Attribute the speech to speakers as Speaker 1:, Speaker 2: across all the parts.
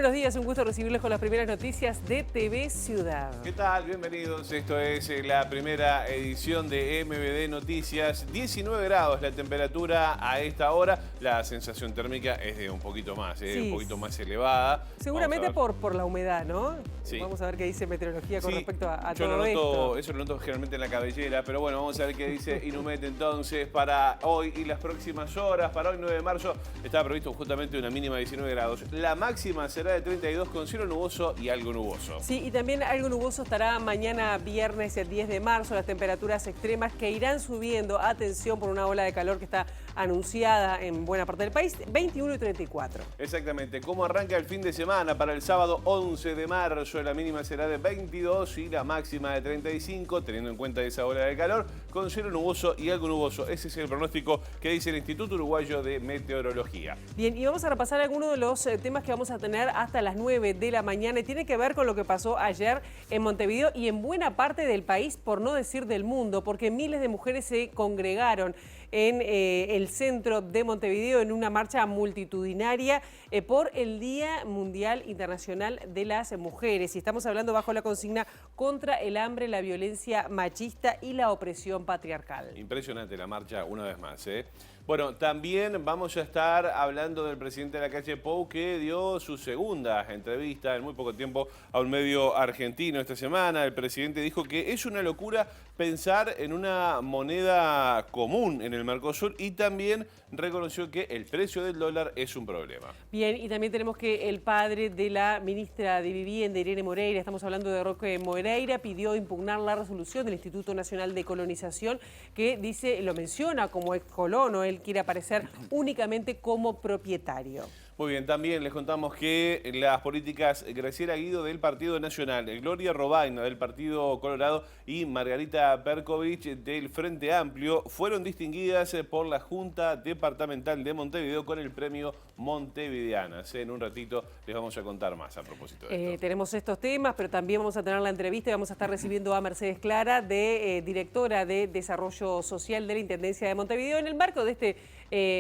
Speaker 1: buenos días, un gusto recibirles con las primeras noticias de TV Ciudad.
Speaker 2: ¿Qué tal? Bienvenidos. Esto es la primera edición de MBD Noticias. 19 grados la temperatura a esta hora. La sensación térmica es de un poquito más,
Speaker 1: Sí.
Speaker 2: un poquito más elevada.
Speaker 1: Seguramente por la humedad, ¿no?
Speaker 2: Sí.
Speaker 1: Vamos a ver qué dice meteorología con respecto a
Speaker 2: yo
Speaker 1: todo
Speaker 2: lo noto,
Speaker 1: esto.
Speaker 2: eso lo noto generalmente en la cabellera, pero bueno, vamos a ver qué dice Inumet entonces para hoy y las próximas horas. Para hoy 9 de marzo está previsto justamente una mínima de 19 grados. La máxima será de 32 con cielo nuboso y algo nuboso.
Speaker 1: Sí, y también algo nuboso estará mañana viernes el 10 de marzo, las temperaturas extremas que irán subiendo, atención por una ola de calor que está anunciada en buena parte del país, 21 y 34.
Speaker 2: Exactamente, ¿cómo arranca el fin de semana? Para el sábado 11 de marzo la mínima será de 22 y la máxima de 35, teniendo en cuenta esa ola de calor, con cielo nuboso y algo nuboso. Ese es el pronóstico que dice el Instituto Uruguayo de Meteorología.
Speaker 1: Bien, y vamos a repasar algunos de los temas que vamos a tener hasta las 9 de la mañana y tiene que ver con lo que pasó ayer en Montevideo y en buena parte del país, por no decir del mundo, porque miles de mujeres se congregaron en el centro de Montevideo en una marcha multitudinaria por el Día Mundial Internacional de las Mujeres. Y estamos hablando bajo la consigna contra el hambre, la violencia machista y la opresión patriarcal.
Speaker 2: Impresionante la marcha una vez más, ¿eh? Bueno, también vamos a estar hablando del presidente de la calle Pou, que dio su segunda entrevista en muy poco tiempo a un medio argentino esta semana. El presidente dijo que es una locura pensar en una moneda común en el Mercosur y también reconoció que el precio del dólar es un problema.
Speaker 1: Bien, y también tenemos que el padre de la ministra de Vivienda, Irene Moreira, estamos hablando de Roque Moreira, pidió impugnar la resolución del Instituto Nacional de Colonización que dice, lo menciona como ex colono, él quiere aparecer únicamente como propietario.
Speaker 2: Muy bien, también les contamos que las políticas Graciela Guido del Partido Nacional, Gloria Robaina del Partido Colorado y Margarita Perkovich del Frente Amplio fueron distinguidas por la Junta Departamental de Montevideo con el premio Montevideanas. En un ratito les vamos a contar más a propósito de esto.
Speaker 1: Tenemos estos temas, pero también vamos a tener la entrevista y vamos a estar recibiendo a Mercedes Clara, directora de Desarrollo Social de la Intendencia de Montevideo, en el marco de este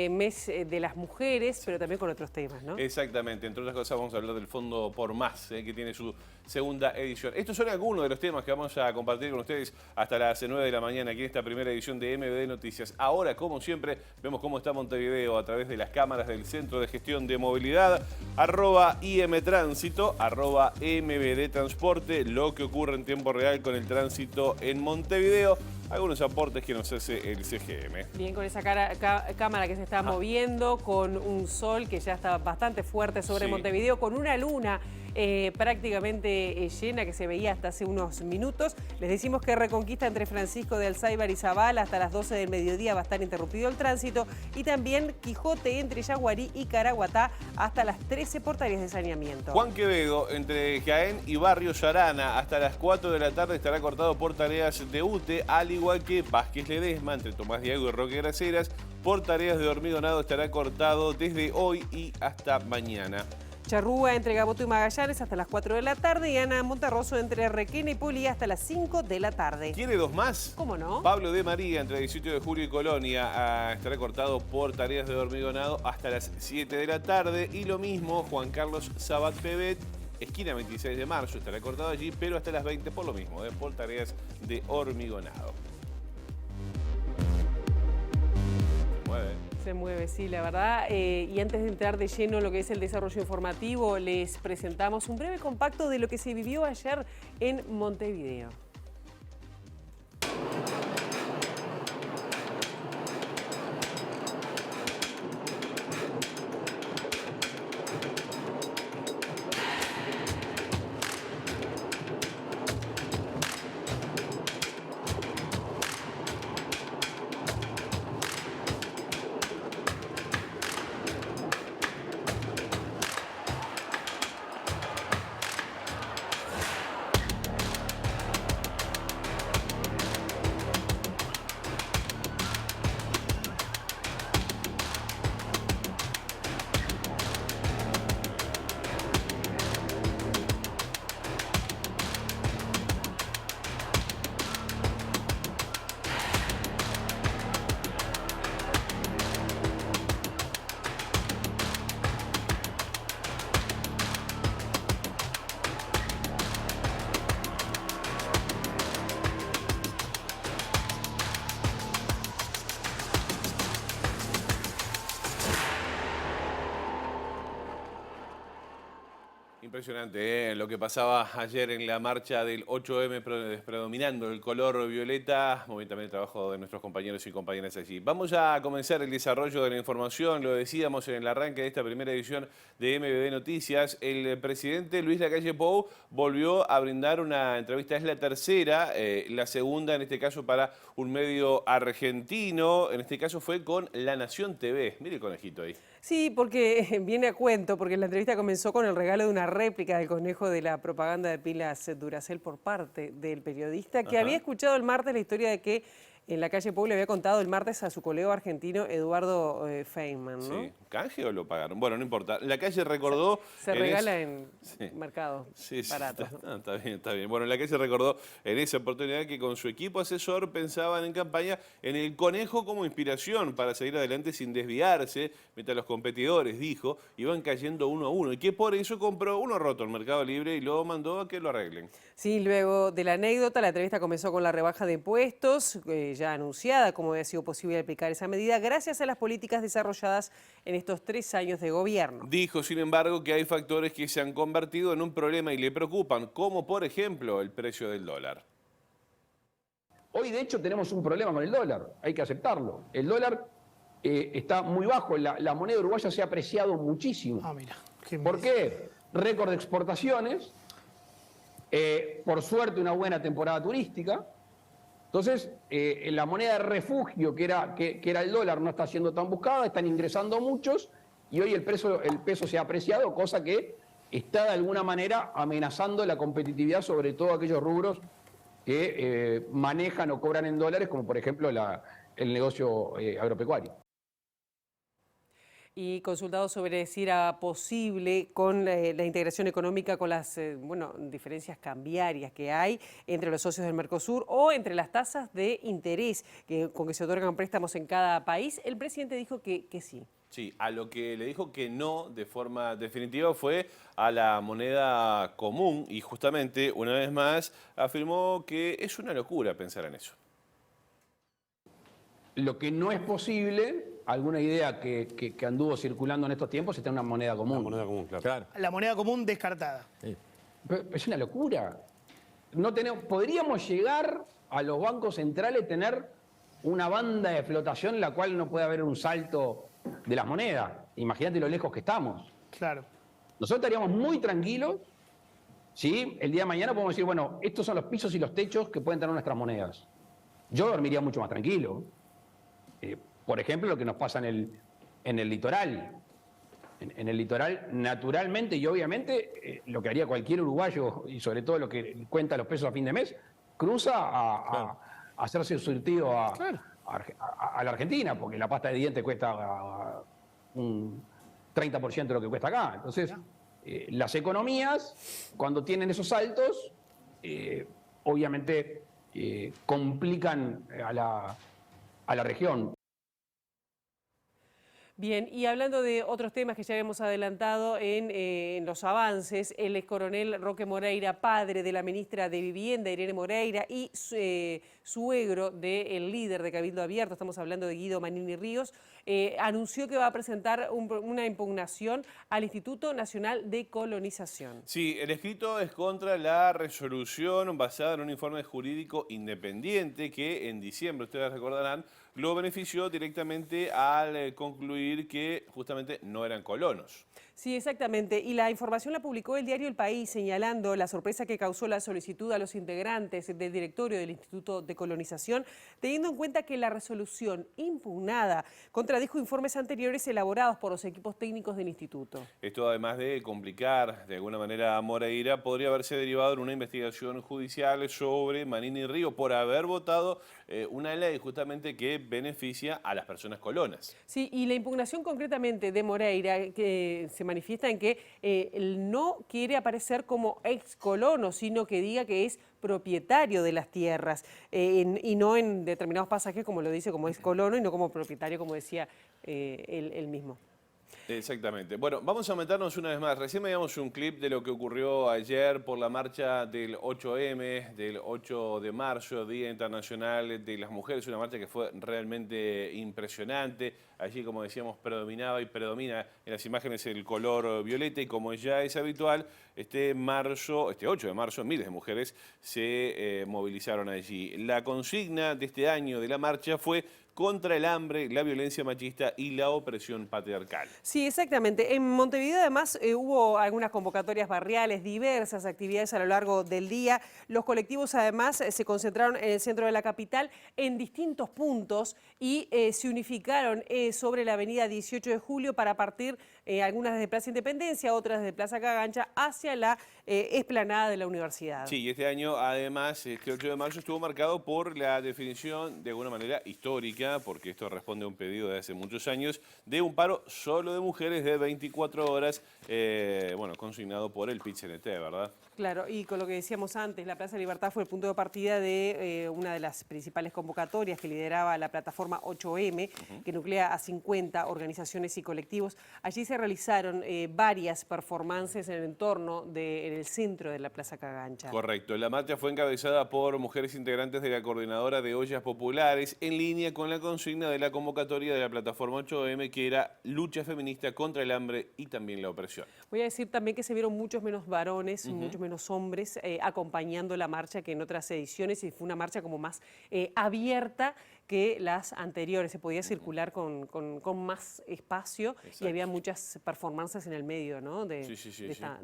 Speaker 1: mes de las mujeres, pero también con otros temas, ¿no?
Speaker 2: Exactamente, entre otras cosas vamos a hablar del Fondo Por Más, que tiene su segunda edición. Estos son algunos de los temas que vamos a compartir con ustedes hasta las 9 de la mañana aquí en esta primera edición de MBD Noticias. Ahora, como siempre, vemos cómo está Montevideo a través de las cámaras del Centro de Gestión de Movilidad, @IMTránsito, @MBD Transporte, lo que ocurre en tiempo real con el tránsito en Montevideo. Algunos aportes que nos hace el CGM.
Speaker 1: Bien, con esa cámara que se está moviendo, con un sol que ya está bastante fuerte sobre Montevideo, con una luna prácticamente llena que se veía hasta hace unos minutos. Les decimos que Reconquista entre Francisco de Alzáibar y Zabala hasta las 12 del mediodía va a estar interrumpido el tránsito y también Quijote entre Yaguarí y Caraguatá hasta las 13 por tareas de saneamiento.
Speaker 2: Juan Quevedo entre Jaén y Barrio Yarana hasta las 4 de la tarde estará cortado por tareas de UTE, al igual que Vázquez Ledesma entre Tomás Diego y Roque Graceras por tareas de hormigonado estará cortado desde hoy y hasta mañana.
Speaker 1: Charrúa entre Gaboto y Magallanes hasta las 4 de la tarde y Ana Monterroso entre Requena y Poli hasta las 5 de la tarde.
Speaker 2: ¿Quiere dos más?
Speaker 1: ¿Cómo no?
Speaker 2: Pablo de María entre 18 de julio y Colonia estará cortado por tareas de hormigonado hasta las 7 de la tarde y lo mismo Juan Carlos Sabat Pebet, esquina 26 de marzo, estará cortado allí, pero hasta las 20 por lo mismo, por tareas de hormigonado. Se mueve.
Speaker 1: Se mueve, sí, la verdad. Y antes de entrar de lleno en lo que es el desarrollo informativo, les presentamos un breve compacto de lo que se vivió ayer en Montevideo.
Speaker 2: Impresionante, lo que pasaba ayer en la marcha del 8M, predominando el color violeta. Muy bien también el trabajo de nuestros compañeros y compañeras allí. Vamos a comenzar el desarrollo de la información. Lo decíamos en el arranque de esta primera edición de MBB Noticias. El presidente Luis Lacalle Pou volvió a brindar una entrevista. Es la tercera, la segunda en este caso para un medio argentino. En este caso fue con La Nación TV. Mire el conejito ahí.
Speaker 1: Sí, porque viene a cuento, porque la entrevista comenzó con el regalo de una réplica del conejo de la propaganda de pilas Duracell por parte del periodista, que había escuchado el martes la historia de que en la calle Pou le había contado el martes a su colega argentino Eduardo Feynman, ¿no?
Speaker 2: Sí. ¿Canje o lo pagaron? Bueno, no importa. La calle recordó...
Speaker 1: Se regala en mercados baratos.
Speaker 2: ¿No? Está bien, está bien. Bueno, la calle recordó en esa oportunidad que con su equipo asesor pensaban en campaña en el conejo como inspiración para seguir adelante sin desviarse, mientras los competidores, dijo, iban cayendo uno a uno y que por eso compró uno roto en Mercado Libre y lo mandó a que lo arreglen.
Speaker 1: Sí, luego de la anécdota, la entrevista comenzó con la rebaja de impuestos, ya anunciada, cómo había sido posible aplicar esa medida gracias a las políticas desarrolladas en estos 3 años de gobierno.
Speaker 2: Dijo, sin embargo, que hay factores que se han convertido en un problema y le preocupan, como por ejemplo el precio del dólar.
Speaker 3: Hoy, de hecho, tenemos un problema con el dólar, hay que aceptarlo. El dólar está muy bajo, la moneda uruguaya se ha apreciado muchísimo.
Speaker 4: Mira.
Speaker 3: ¿Por qué? Récord de exportaciones, por suerte una buena temporada turística. Entonces, la moneda de refugio, que era el dólar, no está siendo tan buscada, están ingresando muchos y hoy el peso se ha apreciado, cosa que está de alguna manera amenazando la competitividad, sobre todo aquellos rubros que manejan o cobran en dólares, como por ejemplo el negocio agropecuario.
Speaker 1: Y consultado sobre si era posible con la integración económica con las diferencias cambiarias que hay entre los socios del Mercosur o entre las tasas de interés con que se otorgan préstamos en cada país, el presidente dijo que sí.
Speaker 2: Sí, a lo que le dijo que no de forma definitiva fue a la moneda común y justamente, una vez más, afirmó que es una locura pensar en eso.
Speaker 3: Lo que no es posible, alguna idea que anduvo circulando en estos tiempos, es tener una moneda común.
Speaker 5: La moneda común, claro.
Speaker 4: La moneda común descartada.
Speaker 5: Sí.
Speaker 3: Pero es una locura. Podríamos llegar a los bancos centrales tener una banda de flotación en la cual no puede haber un salto de las monedas. Imagínate lo lejos que estamos.
Speaker 4: Claro.
Speaker 3: Nosotros estaríamos muy tranquilos, ¿sí? El día de mañana podemos decir, bueno, estos son los pisos y los techos que pueden tener nuestras monedas. Yo dormiría mucho más tranquilo. Por ejemplo, lo que nos pasa en el litoral. En el litoral, naturalmente y obviamente, lo que haría cualquier uruguayo, y sobre todo lo que cuenta los pesos a fin de mes, cruza a hacerse surtido a la Argentina, porque la pasta de dientes cuesta un 30% de lo que cuesta acá. Entonces, las economías, cuando tienen esos saltos, obviamente complican a la región.
Speaker 1: Bien, y hablando de otros temas que ya habíamos adelantado en los avances, el excoronel Roque Moreira, padre de la ministra de Vivienda, Irene Moreira, y suegro del líder de Cabildo Abierto, estamos hablando de Guido Manini Ríos, anunció que va a presentar una impugnación al Instituto Nacional de Colonización.
Speaker 2: Sí, el escrito es contra la resolución basada en un informe jurídico independiente que en diciembre, ustedes recordarán, lo benefició directamente al concluir que justamente no eran colonos.
Speaker 1: Sí, exactamente. Y la información la publicó el diario El País, señalando la sorpresa que causó la solicitud a los integrantes del directorio del Instituto de Colonización, teniendo en cuenta que la resolución impugnada contradijo informes anteriores elaborados por los equipos técnicos del instituto.
Speaker 2: Esto, además de complicar de alguna manera a Moreira, podría haberse derivado en una investigación judicial sobre Manini Ríos por haber votado una ley justamente que beneficia a las personas colonas.
Speaker 1: Sí, y la impugnación concretamente de Moreira, que se manifiesta en que él no quiere aparecer como ex colono, sino que diga que es propietario de las tierras y no en determinados pasajes, como lo dice, como ex colono y no como propietario, como decía él mismo.
Speaker 2: Exactamente. Bueno, vamos a meternos una vez más. Recién veíamos un clip de lo que ocurrió ayer por la marcha del 8M, del 8 de marzo, Día Internacional de las Mujeres. Una marcha que fue realmente impresionante. Allí, como decíamos, predominaba y predomina en las imágenes el color violeta y como ya es habitual, este 8 de marzo, miles de mujeres se movilizaron allí. La consigna de este año de la marcha fue contra el hambre, la violencia machista y la opresión patriarcal.
Speaker 1: Sí, exactamente. En Montevideo además hubo algunas convocatorias barriales, diversas actividades a lo largo del día. Los colectivos además se concentraron en el centro de la capital en distintos puntos y se unificaron sobre la avenida 18 de Julio para partir algunas desde Plaza Independencia, otras desde Plaza Cagancha hacia la explanada de la universidad.
Speaker 2: Sí, y este año además, este 8 de marzo estuvo marcado por la definición de alguna manera histórica, porque esto responde a un pedido de hace muchos años, de un paro solo de mujeres de 24 horas, bueno, consignado por el PIT-CNT, ¿verdad?
Speaker 1: Claro, y con lo que decíamos antes, la Plaza Libertad fue el punto de partida de una de las principales convocatorias que lideraba la plataforma 8M, que nuclea a 50 organizaciones y colectivos. Allí se realizaron varias performances en el entorno en el centro de la Plaza Cagancha.
Speaker 2: Correcto. La marcha fue encabezada por mujeres integrantes de la Coordinadora de Ollas Populares, en línea con la consigna de la convocatoria de la plataforma 8M, que era lucha feminista contra el hambre y también la opresión.
Speaker 1: Voy a decir también que se vieron muchos menos varones, muchos menos hombres acompañando la marcha que en otras ediciones, y fue una marcha como más abierta que las anteriores. Se podía circular con más espacio. Exacto. Y había muchas performances en el medio, ¿no? de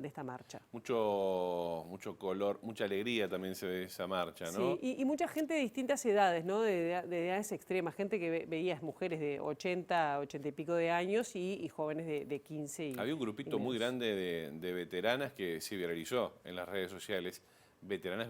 Speaker 1: esta marcha.
Speaker 2: Mucho color, mucha alegría también se ve de esa marcha, ¿no?
Speaker 1: Sí, y mucha gente de distintas edades, ¿no? De edades extremas, gente que veías mujeres de 80 y pico de años y jóvenes de 15
Speaker 2: Había un grupito muy grande de veteranas que se viralizó en las redes sociales, veteranas,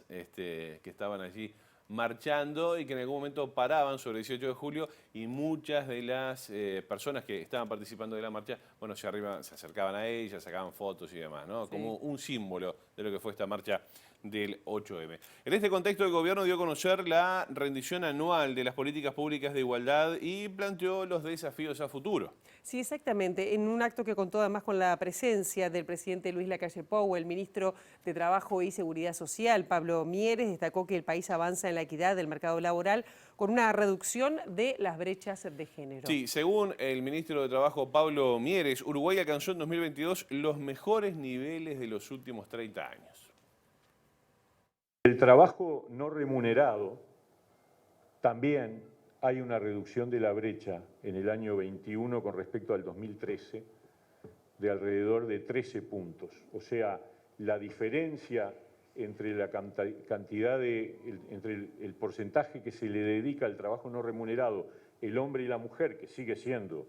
Speaker 2: que estaban allí marchando y que en algún momento paraban sobre el 18 de julio y muchas de las personas que estaban participando de la marcha, bueno, se acercaban a ellas, sacaban fotos y demás, ¿no? Sí. Como un símbolo de lo que fue esta marcha del 8M. En este contexto, el gobierno dio a conocer la rendición anual de las políticas públicas de igualdad y planteó los desafíos a futuro.
Speaker 1: Sí, exactamente. En un acto que contó además con la presencia del presidente Luis Lacalle Pou, el ministro de Trabajo y Seguridad Social, Pablo Mieres, destacó que el país avanza en la equidad del mercado laboral con una reducción de las brechas de género.
Speaker 2: Sí, según el ministro de Trabajo, Pablo Mieres, Uruguay alcanzó en 2022 los mejores niveles de los últimos 30 años.
Speaker 4: El trabajo no remunerado, también hay una reducción de la brecha en el año 21 con respecto al 2013 de alrededor de 13 puntos. O sea, la diferencia entre la cantidad entre el porcentaje que se le dedica al trabajo no remunerado, el hombre y la mujer, que sigue siendo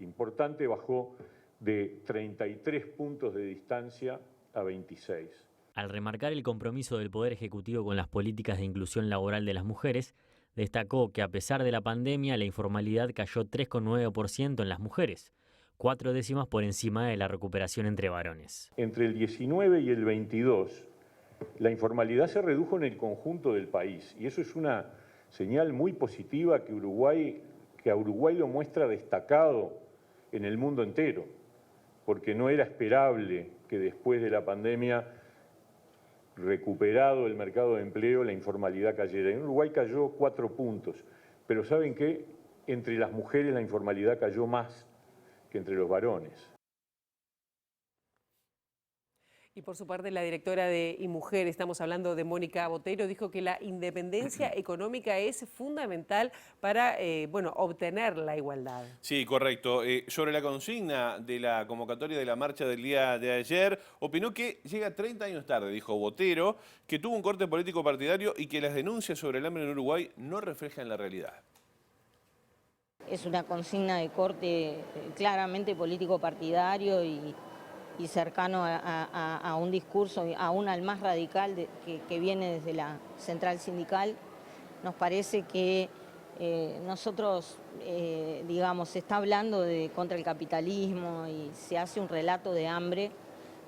Speaker 4: importante, bajó de 33 puntos de distancia a 26.
Speaker 5: Al remarcar el compromiso del Poder Ejecutivo con las políticas de inclusión laboral de las mujeres, destacó que a pesar de la pandemia, la informalidad cayó 3,9% en las mujeres, 4 décimas por encima de la recuperación entre varones.
Speaker 4: Entre el 19 y el 22, la informalidad se redujo en el conjunto del país, y eso es una señal muy positiva que a Uruguay lo muestra destacado en el mundo entero, porque no era esperable que después de la pandemia, recuperado el mercado de empleo, la informalidad cayera. En Uruguay cayó 4 puntos, pero ¿saben qué? Entre las mujeres la informalidad cayó más que entre los varones.
Speaker 1: Y por su parte, la directora de IMujer, estamos hablando de Mónica Botero, dijo que la independencia económica es fundamental para obtener la igualdad.
Speaker 2: Sí, correcto. Sobre la consigna de la convocatoria de la marcha del día de ayer, opinó que llega 30 años tarde, dijo Botero, que tuvo un corte político partidario y que las denuncias sobre el hambre en Uruguay no reflejan la realidad.
Speaker 6: Es una consigna de corte claramente político partidario y cercano a un discurso, aún al más radical que viene desde la central sindical. Nos parece que nosotros, se está hablando contra el capitalismo y se hace un relato de hambre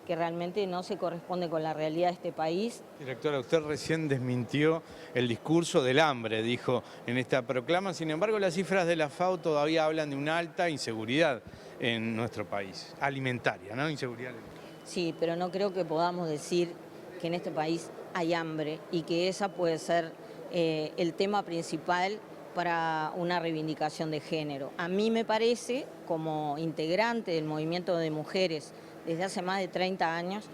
Speaker 6: que realmente no se corresponde con la realidad de este país.
Speaker 7: Directora, usted recién desmintió el discurso del hambre, dijo en esta proclama. Sin embargo, las cifras de la FAO todavía hablan de una alta inseguridad en nuestro país, alimentaria, ¿no? Inseguridad alimentaria.
Speaker 6: Sí, pero no creo que podamos decir que en este país hay hambre y que esa puede ser el tema principal para una reivindicación de género. A mí me parece, como integrante del movimiento de mujeres desde hace más de 30 años,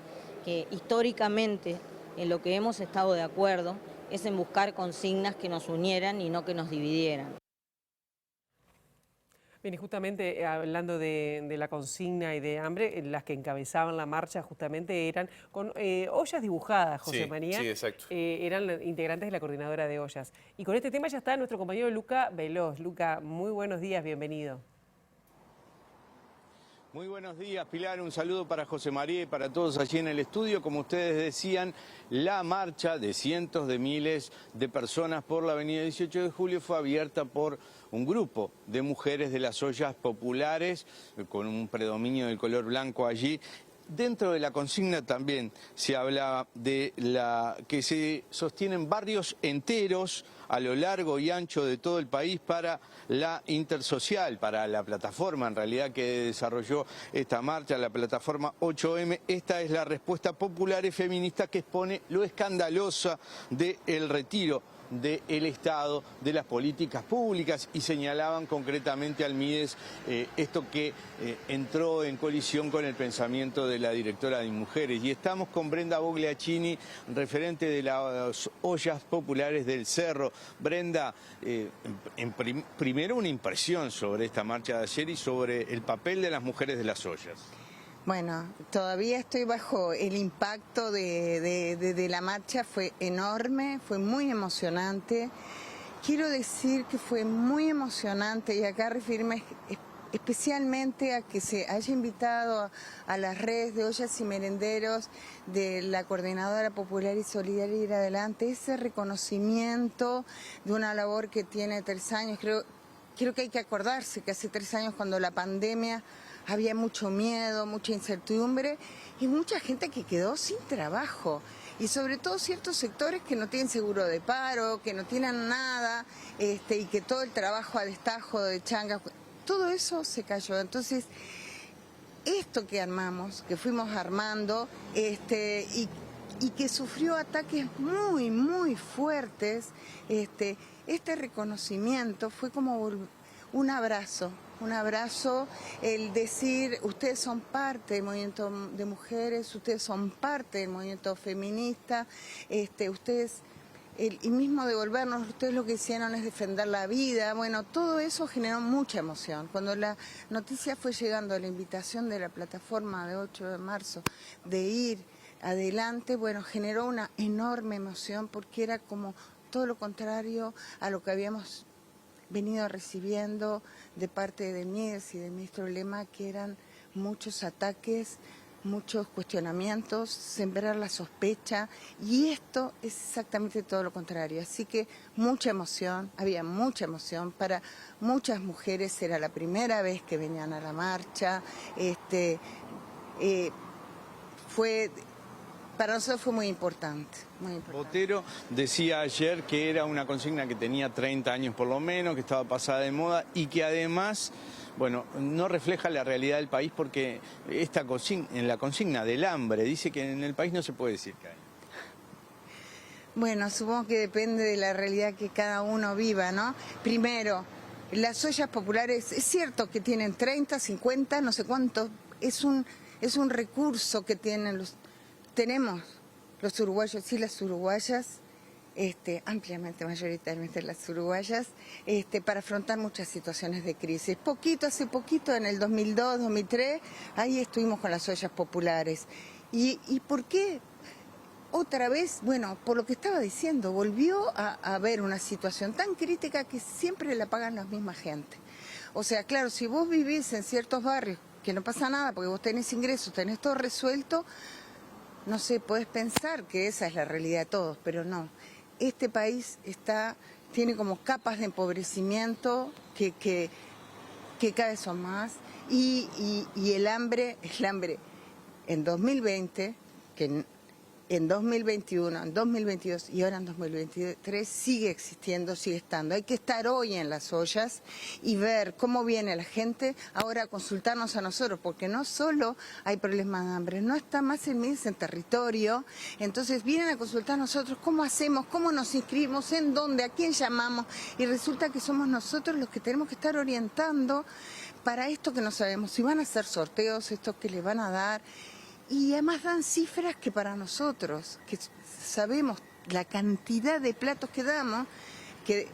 Speaker 6: que históricamente en lo que hemos estado de acuerdo es en buscar consignas que nos unieran y no que nos dividieran.
Speaker 1: Bien, y justamente hablando de la consigna y de hambre, las que encabezaban la marcha justamente eran con ollas dibujadas, José María.
Speaker 2: Sí, exacto.
Speaker 1: Eran integrantes de la coordinadora de ollas. Y con este tema ya está nuestro compañero Luca Veloz. Luca, muy buenos días, bienvenido.
Speaker 7: Muy buenos días, Pilar. Un saludo para José María y para todos allí en el estudio. Como ustedes decían, la marcha de cientos de miles de personas por la avenida 18 de Julio fue abierta por un grupo de mujeres de las ollas populares, con un predominio del color blanco allí. Dentro de la consigna también se habla de que se sostienen barrios enteros a lo largo y ancho de todo el país para la Intersocial, para la plataforma en realidad que desarrolló esta marcha, la plataforma 8M. Esta es la respuesta popular y feminista que expone lo escandalosa del retiro del Estado, de las políticas públicas, y señalaban concretamente al MIDES esto que entró en colisión con el pensamiento de la directora de Mujeres. Y estamos con Brenda Bogliacini, referente de las ollas populares del Cerro. Brenda, primero una impresión sobre esta marcha de ayer y sobre el papel de las mujeres de las ollas.
Speaker 8: Bueno, todavía estoy bajo el impacto de la marcha, fue enorme, fue muy emocionante. Quiero decir que fue muy emocionante y acá referirme especialmente a que se haya invitado a las redes de ollas y merenderos de la Coordinadora Popular y Solidaria Ir Adelante, ese reconocimiento de una labor que tiene 3 años. Creo que hay que acordarse que hace 3 años, cuando la pandemia, había mucho miedo, mucha incertidumbre y mucha gente que quedó sin trabajo. Y sobre todo ciertos sectores que no tienen seguro de paro, que no tienen nada, y que todo el trabajo a destajo de changas, todo eso se cayó. Entonces, esto que armamos, que fuimos armando, y que sufrió ataques muy, muy fuertes, este reconocimiento fue como un abrazo, el decir, ustedes son parte del movimiento de mujeres, ustedes son parte del movimiento feminista, ustedes, y mismo devolvernos, ustedes lo que hicieron es defender la vida. Bueno, todo eso generó mucha emoción. Cuando la noticia fue llegando, la invitación de la plataforma de 8 de marzo de ir adelante, bueno, generó una enorme emoción porque era como todo lo contrario a lo que habíamos venido recibiendo de parte de MIDES y del ministro Lema, que eran muchos ataques, muchos cuestionamientos, sembrar la sospecha, y esto es exactamente todo lo contrario. Así que mucha emoción, había mucha emoción para muchas mujeres, era la primera vez que venían a la marcha, para nosotros fue muy importante, muy importante.
Speaker 7: Botero decía ayer que era una consigna que tenía 30 años por lo menos, que estaba pasada de moda y que además, bueno, no refleja la realidad del país, porque en la consigna del hambre dice que en el país no se puede decir que hay.
Speaker 8: Bueno, supongo que depende de la realidad que cada uno viva, ¿no? Primero, las ollas populares, es cierto que tienen 30, 50, no sé cuántos, es un recurso que tenemos los uruguayos y las uruguayas, ampliamente, mayoritariamente las uruguayas, para afrontar muchas situaciones de crisis. Hace poquito, en el 2002, 2003, ahí estuvimos con las ollas populares. ¿Y por qué? Otra vez, bueno, por lo que estaba diciendo, volvió a haber una situación tan crítica que siempre la pagan la misma gente. O sea, claro, si vos vivís en ciertos barrios que no pasa nada porque vos tenés ingresos, tenés todo resuelto, no sé, podés pensar que esa es la realidad de todos, pero no. Este país tiene como capas de empobrecimiento que cada vez son más, y el hambre en 2020, que en 2021, en 2022 y ahora en 2023 sigue existiendo, sigue estando. Hay que estar hoy en las ollas y ver cómo viene la gente ahora a consultarnos a nosotros, porque no solo hay problemas de hambre, no está más el MIDES en territorio, entonces vienen a consultar a nosotros cómo hacemos, cómo nos inscribimos, en dónde, a quién llamamos, y resulta que somos nosotros los que tenemos que estar orientando para esto que no sabemos, si van a hacer sorteos, esto que les van a dar. Y además dan cifras que para nosotros, que sabemos la cantidad de platos que damos, que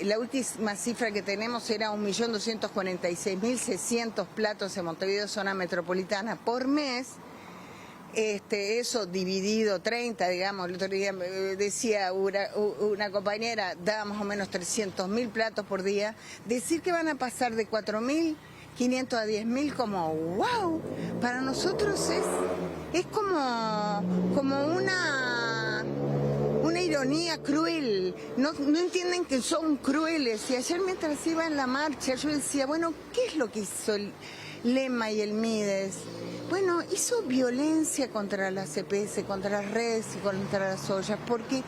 Speaker 8: la última cifra que tenemos era 1.246.600 platos en Montevideo, zona metropolitana, por mes. Eso dividido 30, digamos, el otro día decía una compañera, da más o menos 300.000 platos por día. Decir que van a pasar de 4.500 a 10.000 como wow, para nosotros es como una ironía cruel, no entienden que son crueles. Y ayer mientras iba en la marcha yo decía, bueno, ¿qué es lo que hizo el Lema y el MIDES? Bueno, hizo violencia contra la CPS, contra las redes y contra las ollas, porque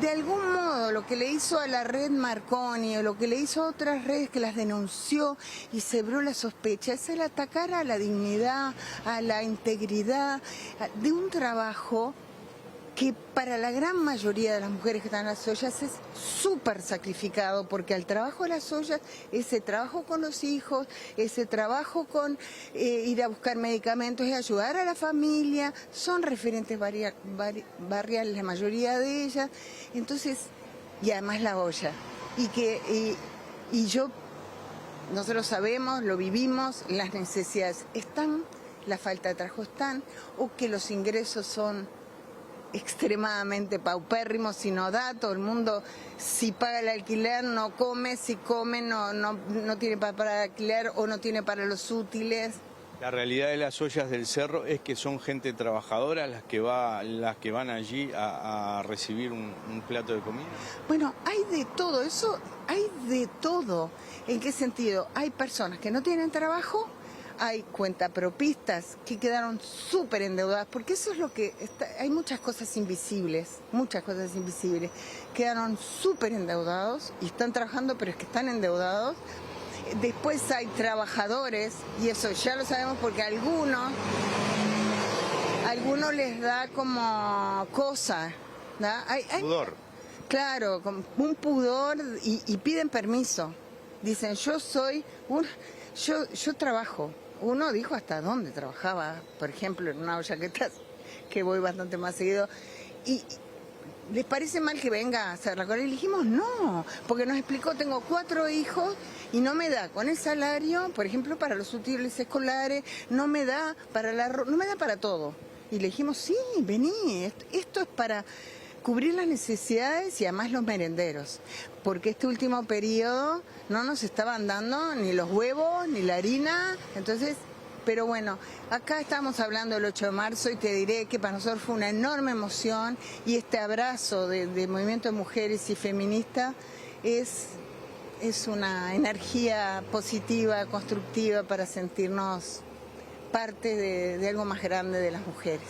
Speaker 8: de algún modo lo que le hizo a la red Marconi o lo que le hizo a otras redes que las denunció y sembró la sospecha, es el atacar a la dignidad, a la integridad de un trabajo que para la gran mayoría de las mujeres que están en las ollas es súper sacrificado, porque al trabajo de las ollas, ese trabajo con los hijos, ese trabajo con ir a buscar medicamentos y ayudar a la familia, son referentes barriales la mayoría de ellas, entonces, y además la olla. Nosotros sabemos, lo vivimos, las necesidades están, la falta de trabajo están, o que los ingresos son extremadamente paupérrimos, si no da, todo el mundo si paga el alquiler no come, si come no tiene para el alquiler o no tiene para los útiles.
Speaker 7: La realidad de las ollas del cerro es que son gente trabajadora las que van allí a recibir un plato de comida.
Speaker 8: Bueno, hay de todo, eso hay de todo. ¿En qué sentido? Hay personas que no tienen trabajo, hay cuentapropistas que quedaron súper endeudadas, porque eso es lo que hay muchas cosas invisibles, quedaron súper endeudados y están trabajando, pero es que están endeudados. Después hay trabajadores, y eso ya lo sabemos porque a algunos les da como cosa, ¿da?
Speaker 7: Pudor.
Speaker 8: Claro, como un pudor y piden permiso. Dicen, yo trabajo. Uno dijo hasta dónde trabajaba, por ejemplo, en una olla que voy bastante más seguido. Y ¿les parece mal que venga a hacer la cosa? Y le dijimos no, porque nos explicó, tengo 4 hijos y no me da con el salario, por ejemplo, para los útiles escolares, no me da para todo. Y le dijimos, sí, vení, esto es para cubrir las necesidades y además los merenderos, porque este último periodo no nos estaban dando ni los huevos ni la harina, entonces, pero bueno, acá estamos hablando del 8 de marzo y te diré que para nosotros fue una enorme emoción y este abrazo de movimiento de mujeres y feminista es una energía positiva, constructiva para sentirnos parte de algo más grande de las mujeres.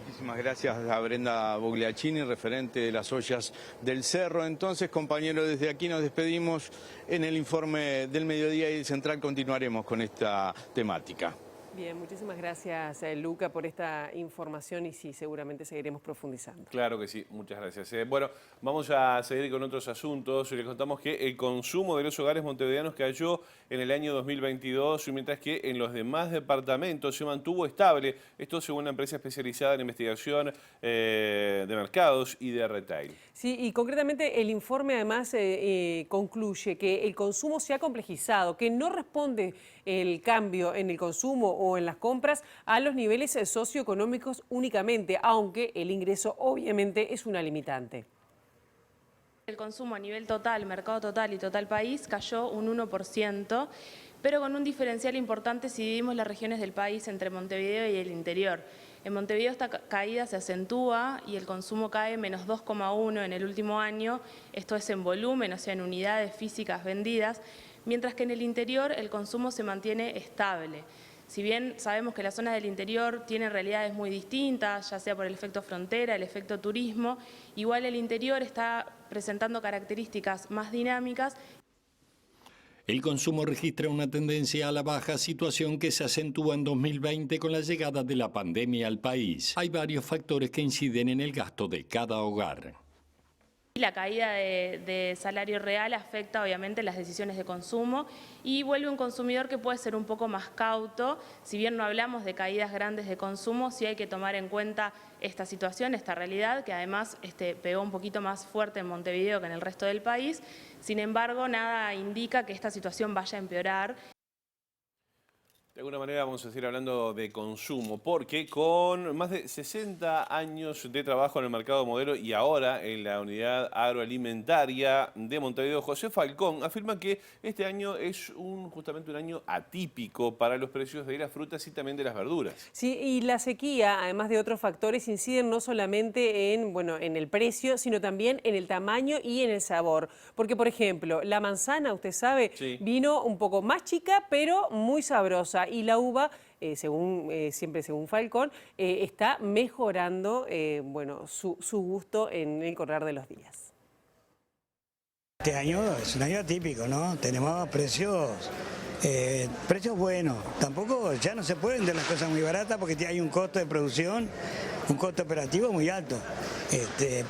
Speaker 7: Muchísimas gracias a Brenda Bugliacini, referente de las ollas del Cerro. Entonces, compañeros, desde aquí nos despedimos en el informe del mediodía y del Central continuaremos con esta temática.
Speaker 1: Bien, muchísimas gracias, Luca, por esta información y sí, seguramente seguiremos profundizando.
Speaker 2: Claro que sí, muchas gracias. Bueno, vamos a seguir con otros asuntos. Les contamos que el consumo de los hogares montevideanos cayó en el año 2022, mientras que en los demás departamentos se mantuvo estable. Esto según la empresa especializada en investigación de mercados y de retail.
Speaker 1: Sí, y concretamente el informe además concluye que el consumo se ha complejizado, que no responde el cambio en el consumo o en las compras a los niveles socioeconómicos únicamente, aunque el ingreso obviamente es una limitante.
Speaker 9: El consumo a nivel total, mercado total y total país cayó un 1%, pero con un diferencial importante si dividimos las regiones del país entre Montevideo y el interior. En Montevideo esta caída se acentúa y el consumo cae menos 2,1 en el último año, esto es en volumen, o sea, en unidades físicas vendidas, mientras que en el interior el consumo se mantiene estable. Si bien sabemos que las zonas del interior tienen realidades muy distintas, ya sea por el efecto frontera, el efecto turismo, igual el interior está presentando características más dinámicas.
Speaker 10: El consumo registra una tendencia a la baja, situación que se acentúa en 2020 con la llegada de la pandemia al país. Hay varios factores que inciden en el gasto de cada hogar.
Speaker 9: La caída de salario real afecta obviamente las decisiones de consumo y vuelve un consumidor que puede ser un poco más cauto. Si bien no hablamos de caídas grandes de consumo, sí hay que tomar en cuenta esta situación, esta realidad, que además pegó un poquito más fuerte en Montevideo que en el resto del país. Sin embargo, nada indica que esta situación vaya a empeorar.
Speaker 2: De alguna manera vamos a seguir hablando de consumo, porque con más de 60 años de trabajo en el mercado modelo y ahora en la unidad agroalimentaria de Montevideo, José Falcón afirma que este año es justamente un año atípico para los precios de las frutas y también de las verduras.
Speaker 1: Sí, y la sequía, además de otros factores, inciden no solamente en el precio, sino también en el tamaño y en el sabor. Porque, por ejemplo, la manzana, usted sabe,
Speaker 2: sí,
Speaker 1: vino un poco más chica, pero muy sabrosa. Y la uva, siempre según Falcón, está mejorando su gusto en el correr de los días.
Speaker 11: Este año es un año atípico, ¿no? Tenemos precios buenos. Tampoco ya no se pueden vender las cosas muy baratas porque hay un costo de producción, un costo operativo muy alto.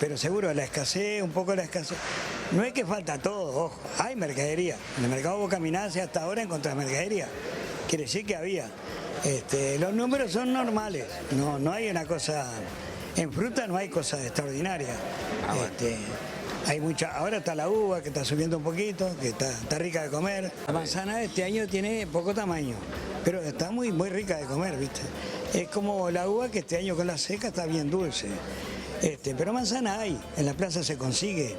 Speaker 11: Pero seguro la escasez, un poco la escasez. No es que falta todo, ojo, hay mercadería. En el mercado vos caminás y hasta ahora encontrás mercadería. Quiere decir que había. Los números son normales, no hay una cosa, en fruta no hay cosas extraordinarias. Hay mucha, ahora está la uva que está subiendo un poquito, que está rica de comer. La manzana de este año tiene poco tamaño, pero está muy rica de comer, ¿viste? Es como la uva que este año con la seca está bien dulce. Pero manzana hay, en la plaza se consigue.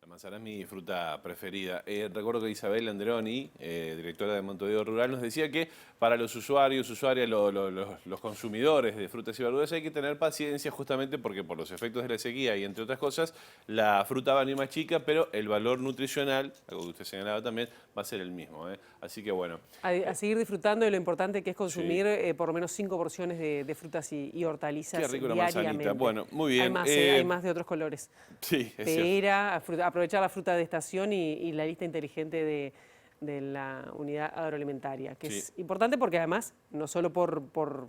Speaker 2: La manzana es mi fruta preferida. Recuerdo que Isabel Anderoni, directora de Montevideo Rural, nos decía que para los usuarios, los consumidores de frutas y verduras hay que tener paciencia justamente porque por los efectos de la sequía y entre otras cosas, la fruta va a venir más chica, pero el valor nutricional, algo que usted señalaba también, va a ser el mismo. Así que bueno.
Speaker 1: A seguir disfrutando de lo importante que es consumir por lo menos 5 porciones de frutas y hortalizas
Speaker 2: qué rico
Speaker 1: diariamente.
Speaker 2: Una manzanita. Bueno, muy bien.
Speaker 1: Hay más de otros colores.
Speaker 2: Sí, es
Speaker 1: Pera, aprovechar la fruta de estación y la lista inteligente de la unidad agroalimentaria, que es importante porque además, no solo por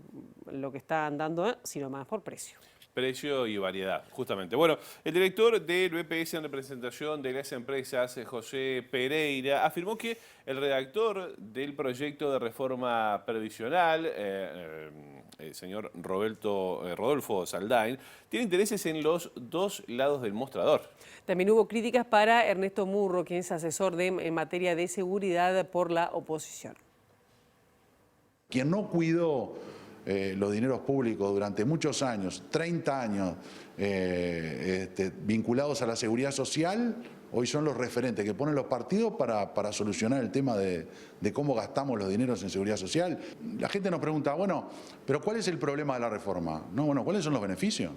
Speaker 1: lo que está andando, sino más por precio.
Speaker 2: Precio y variedad, justamente. Bueno, el director del BPS en representación de las empresas, José Pereira, afirmó que el redactor del proyecto de reforma previsional, el señor Rodolfo Saldain, tiene intereses en los dos lados del mostrador.
Speaker 1: También hubo críticas para Ernesto Murro, quien es asesor en materia de seguridad por la oposición.
Speaker 12: Quien no cuidó los dineros públicos durante muchos años, 30 años, vinculados a la seguridad social, hoy son los referentes que ponen los partidos para solucionar el tema de cómo gastamos los dineros en seguridad social. La gente nos pregunta, bueno, pero ¿cuál es el problema de la reforma? No, bueno, ¿cuáles son los beneficios?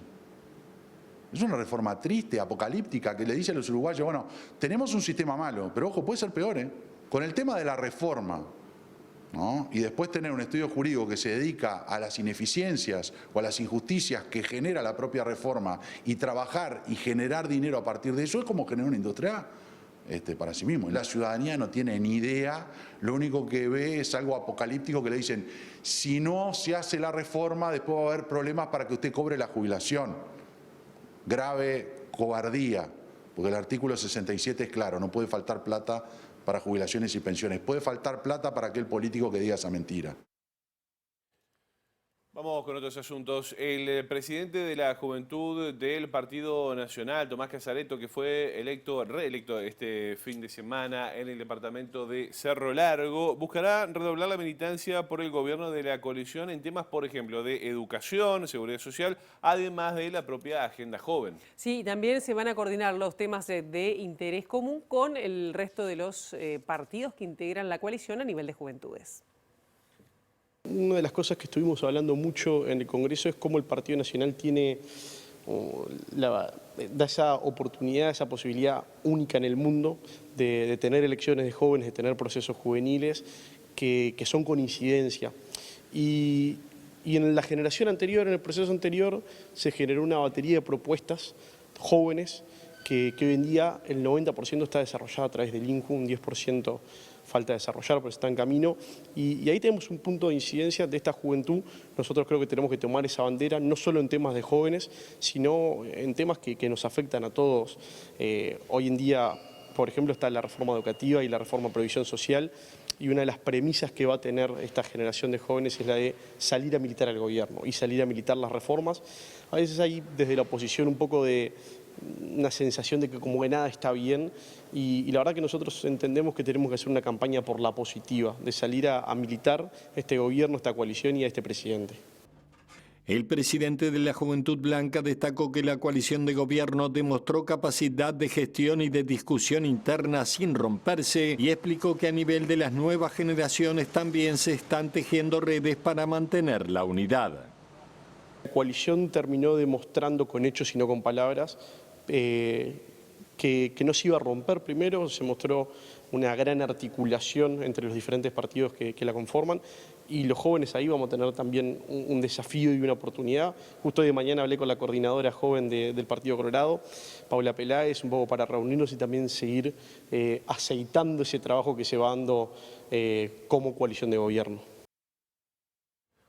Speaker 12: Es una reforma triste, apocalíptica, que le dice a los uruguayos, bueno, tenemos un sistema malo, pero ojo, puede ser peor, Con el tema de la reforma, ¿no? Y después tener un estudio jurídico que se dedica a las ineficiencias o a las injusticias que genera la propia reforma y trabajar y generar dinero a partir de eso es como generar una industria para sí mismo. La ciudadanía no tiene ni idea, lo único que ve es algo apocalíptico que le dicen, si no se hace la reforma después va a haber problemas para que usted cobre la jubilación. Grave cobardía, porque el artículo 67 es claro, no puede faltar plata para jubilaciones y pensiones. Puede faltar plata para aquel político que diga esa mentira.
Speaker 2: Vamos con otros asuntos. El presidente de la Juventud del Partido Nacional, Tomás Casareto, que fue reelecto este fin de semana en el departamento de Cerro Largo, buscará redoblar la militancia por el gobierno de la coalición en temas, por ejemplo, de educación, seguridad social, además de la propia agenda joven.
Speaker 1: Sí, también se van a coordinar los temas de interés común con el resto de los partidos que integran la coalición a nivel de juventudes.
Speaker 13: Una de las cosas que estuvimos hablando mucho en el Congreso es cómo el Partido Nacional da esa oportunidad, esa posibilidad única en el mundo de tener elecciones de jóvenes, de tener procesos juveniles que son con incidencia. Y en la generación anterior, en el proceso anterior, se generó una batería de propuestas jóvenes que hoy en día el 90% está desarrollado a través del INJU, un 10% falta desarrollar, pero está en camino. Y ahí tenemos un punto de incidencia de esta juventud. Nosotros creo que tenemos que tomar esa bandera, no solo en temas de jóvenes, sino en temas que nos afectan a todos. Hoy en día, por ejemplo, está la reforma educativa y la reforma de previsión social, y una de las premisas que va a tener esta generación de jóvenes es la de salir a militar al gobierno y salir a militar las reformas. A veces hay desde la oposición un poco de una sensación de que como que nada está bien, y la verdad que nosotros entendemos que tenemos que hacer una campaña por la positiva, de salir a militar este gobierno, esta coalición y a este presidente.
Speaker 10: El presidente de la Juventud Blanca destacó que la coalición de gobierno demostró capacidad de gestión y de discusión interna sin romperse, y explicó que a nivel de las nuevas generaciones también se están tejiendo redes para mantener la unidad.
Speaker 13: La coalición terminó demostrando con hechos y no con palabras que no se iba a romper. Primero se mostró una gran articulación entre los diferentes partidos que la conforman, y los jóvenes ahí vamos a tener también un desafío y una oportunidad. Justo hoy de mañana hablé con la coordinadora joven del Partido Colorado, Paula Peláez, un poco para reunirnos y también seguir aceitando ese trabajo que se va dando como coalición de gobierno.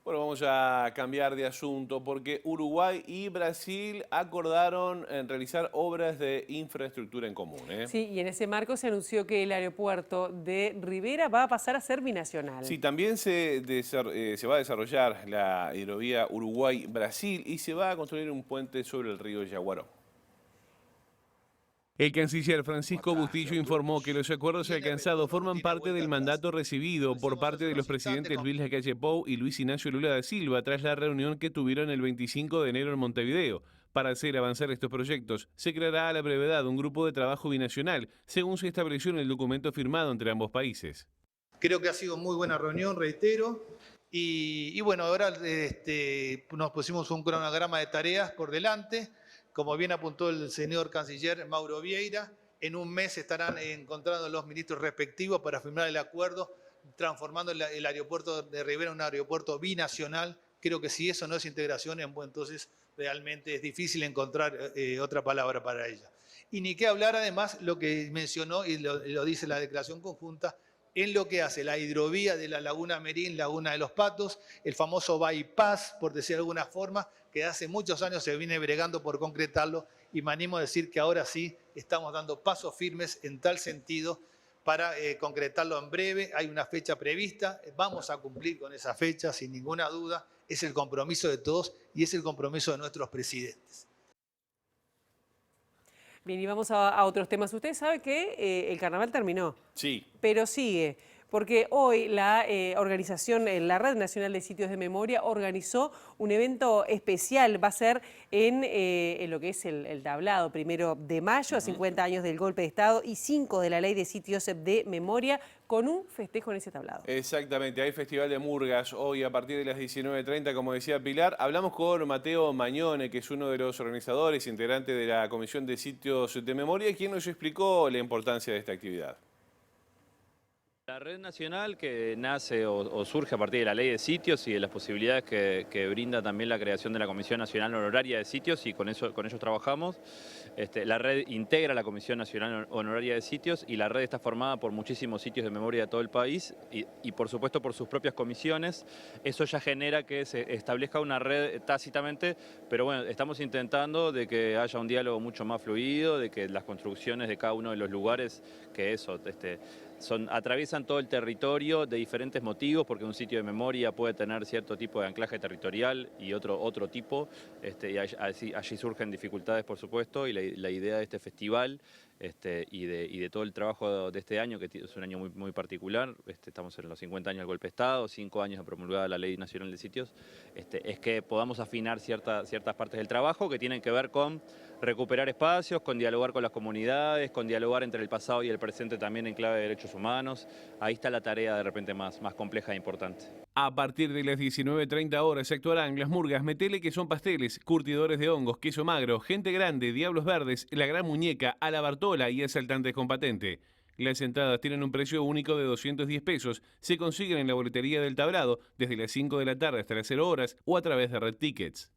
Speaker 2: Bueno, vamos a cambiar de asunto porque Uruguay y Brasil acordaron realizar obras de infraestructura en común.
Speaker 1: Sí, y en ese marco se anunció que el aeropuerto de Rivera va a pasar a ser binacional.
Speaker 2: Sí, también se va a desarrollar la hidrovía Uruguay-Brasil y se va a construir un puente sobre el río Yaguaró. El canciller Francisco Bustillo informó que los acuerdos alcanzados forman parte del mandato recibido por parte de los presidentes Luis Lacalle Pou y Luis Ignacio Lula da Silva tras la reunión que tuvieron el 25 de enero en Montevideo. Para hacer avanzar estos proyectos, se creará a la brevedad un grupo de trabajo binacional, según se estableció en el documento firmado entre ambos países.
Speaker 14: Creo que ha sido muy buena reunión, reitero, y bueno, ahora nos pusimos un cronograma de tareas por delante. Como bien apuntó el señor canciller Mauro Vieira, en un mes estarán encontrando los ministros respectivos para firmar el acuerdo, transformando el aeropuerto de Rivera en un aeropuerto binacional. Creo que si eso no es integración, entonces realmente es difícil encontrar otra palabra para ella. Y ni qué hablar además lo que mencionó y lo dice la declaración conjunta, en lo que hace la hidrovía de la Laguna Merín, Laguna de los Patos, el famoso bypass, por decir de alguna forma, que hace muchos años se viene bregando por concretarlo, y me animo a decir que ahora sí estamos dando pasos firmes en tal sentido para concretarlo en breve. Hay una fecha prevista, vamos a cumplir con esa fecha sin ninguna duda, es el compromiso de todos y es el compromiso de nuestros presidentes.
Speaker 1: Bien, y vamos a otros temas. Usted sabe que el carnaval terminó.
Speaker 2: Sí.
Speaker 1: Pero sigue, porque hoy la organización, la Red Nacional de Sitios de Memoria, organizó un evento especial. Va a ser en lo que es el tablado, 1 de mayo, a 50 años del golpe de Estado y 5 de la Ley de Sitios de Memoria, con un festejo en ese tablado.
Speaker 2: Exactamente, hay Festival de Murgas hoy a partir de las 19:30, como decía Pilar. Hablamos con Mateo Mañone, que es uno de los organizadores, integrante de la Comisión de Sitios de Memoria, quien nos explicó la importancia de esta actividad.
Speaker 15: La red nacional que nace o surge a partir de la ley de sitios y de las posibilidades que brinda también la creación de la Comisión Nacional Honoraria de Sitios, y con ellos trabajamos. La red integra la Comisión Nacional Honoraria de Sitios, y la red está formada por muchísimos sitios de memoria de todo el país y por supuesto por sus propias comisiones. Eso ya genera que se establezca una red tácitamente, pero bueno, estamos intentando de que haya un diálogo mucho más fluido, de que las construcciones de cada uno de los lugares, que eso atraviesan todo el territorio de diferentes motivos, porque un sitio de memoria puede tener cierto tipo de anclaje territorial y otro tipo, y allí surgen dificultades, por supuesto, y la idea de este festival y de todo el trabajo de este año, que es un año muy particular, estamos en los 50 años del golpe de Estado, 5 años de promulgada la Ley Nacional de Sitios, es que podamos afinar ciertas partes del trabajo que tienen que ver con recuperar espacios, con dialogar con las comunidades, con dialogar entre el pasado y el presente también en clave de derechos humanos. Ahí está la tarea de repente más compleja e importante.
Speaker 2: A partir de las 19:30 horas actuarán las murgas Metele, que son pasteles, curtidores de hongos, queso magro, gente grande, diablos verdes, la gran muñeca, a la Bartola y asaltantes con patente. Las entradas tienen un precio único de 210 pesos. Se consiguen en la boletería del Tablado desde las 5 de la tarde hasta las 0 horas o a través de Red Tickets.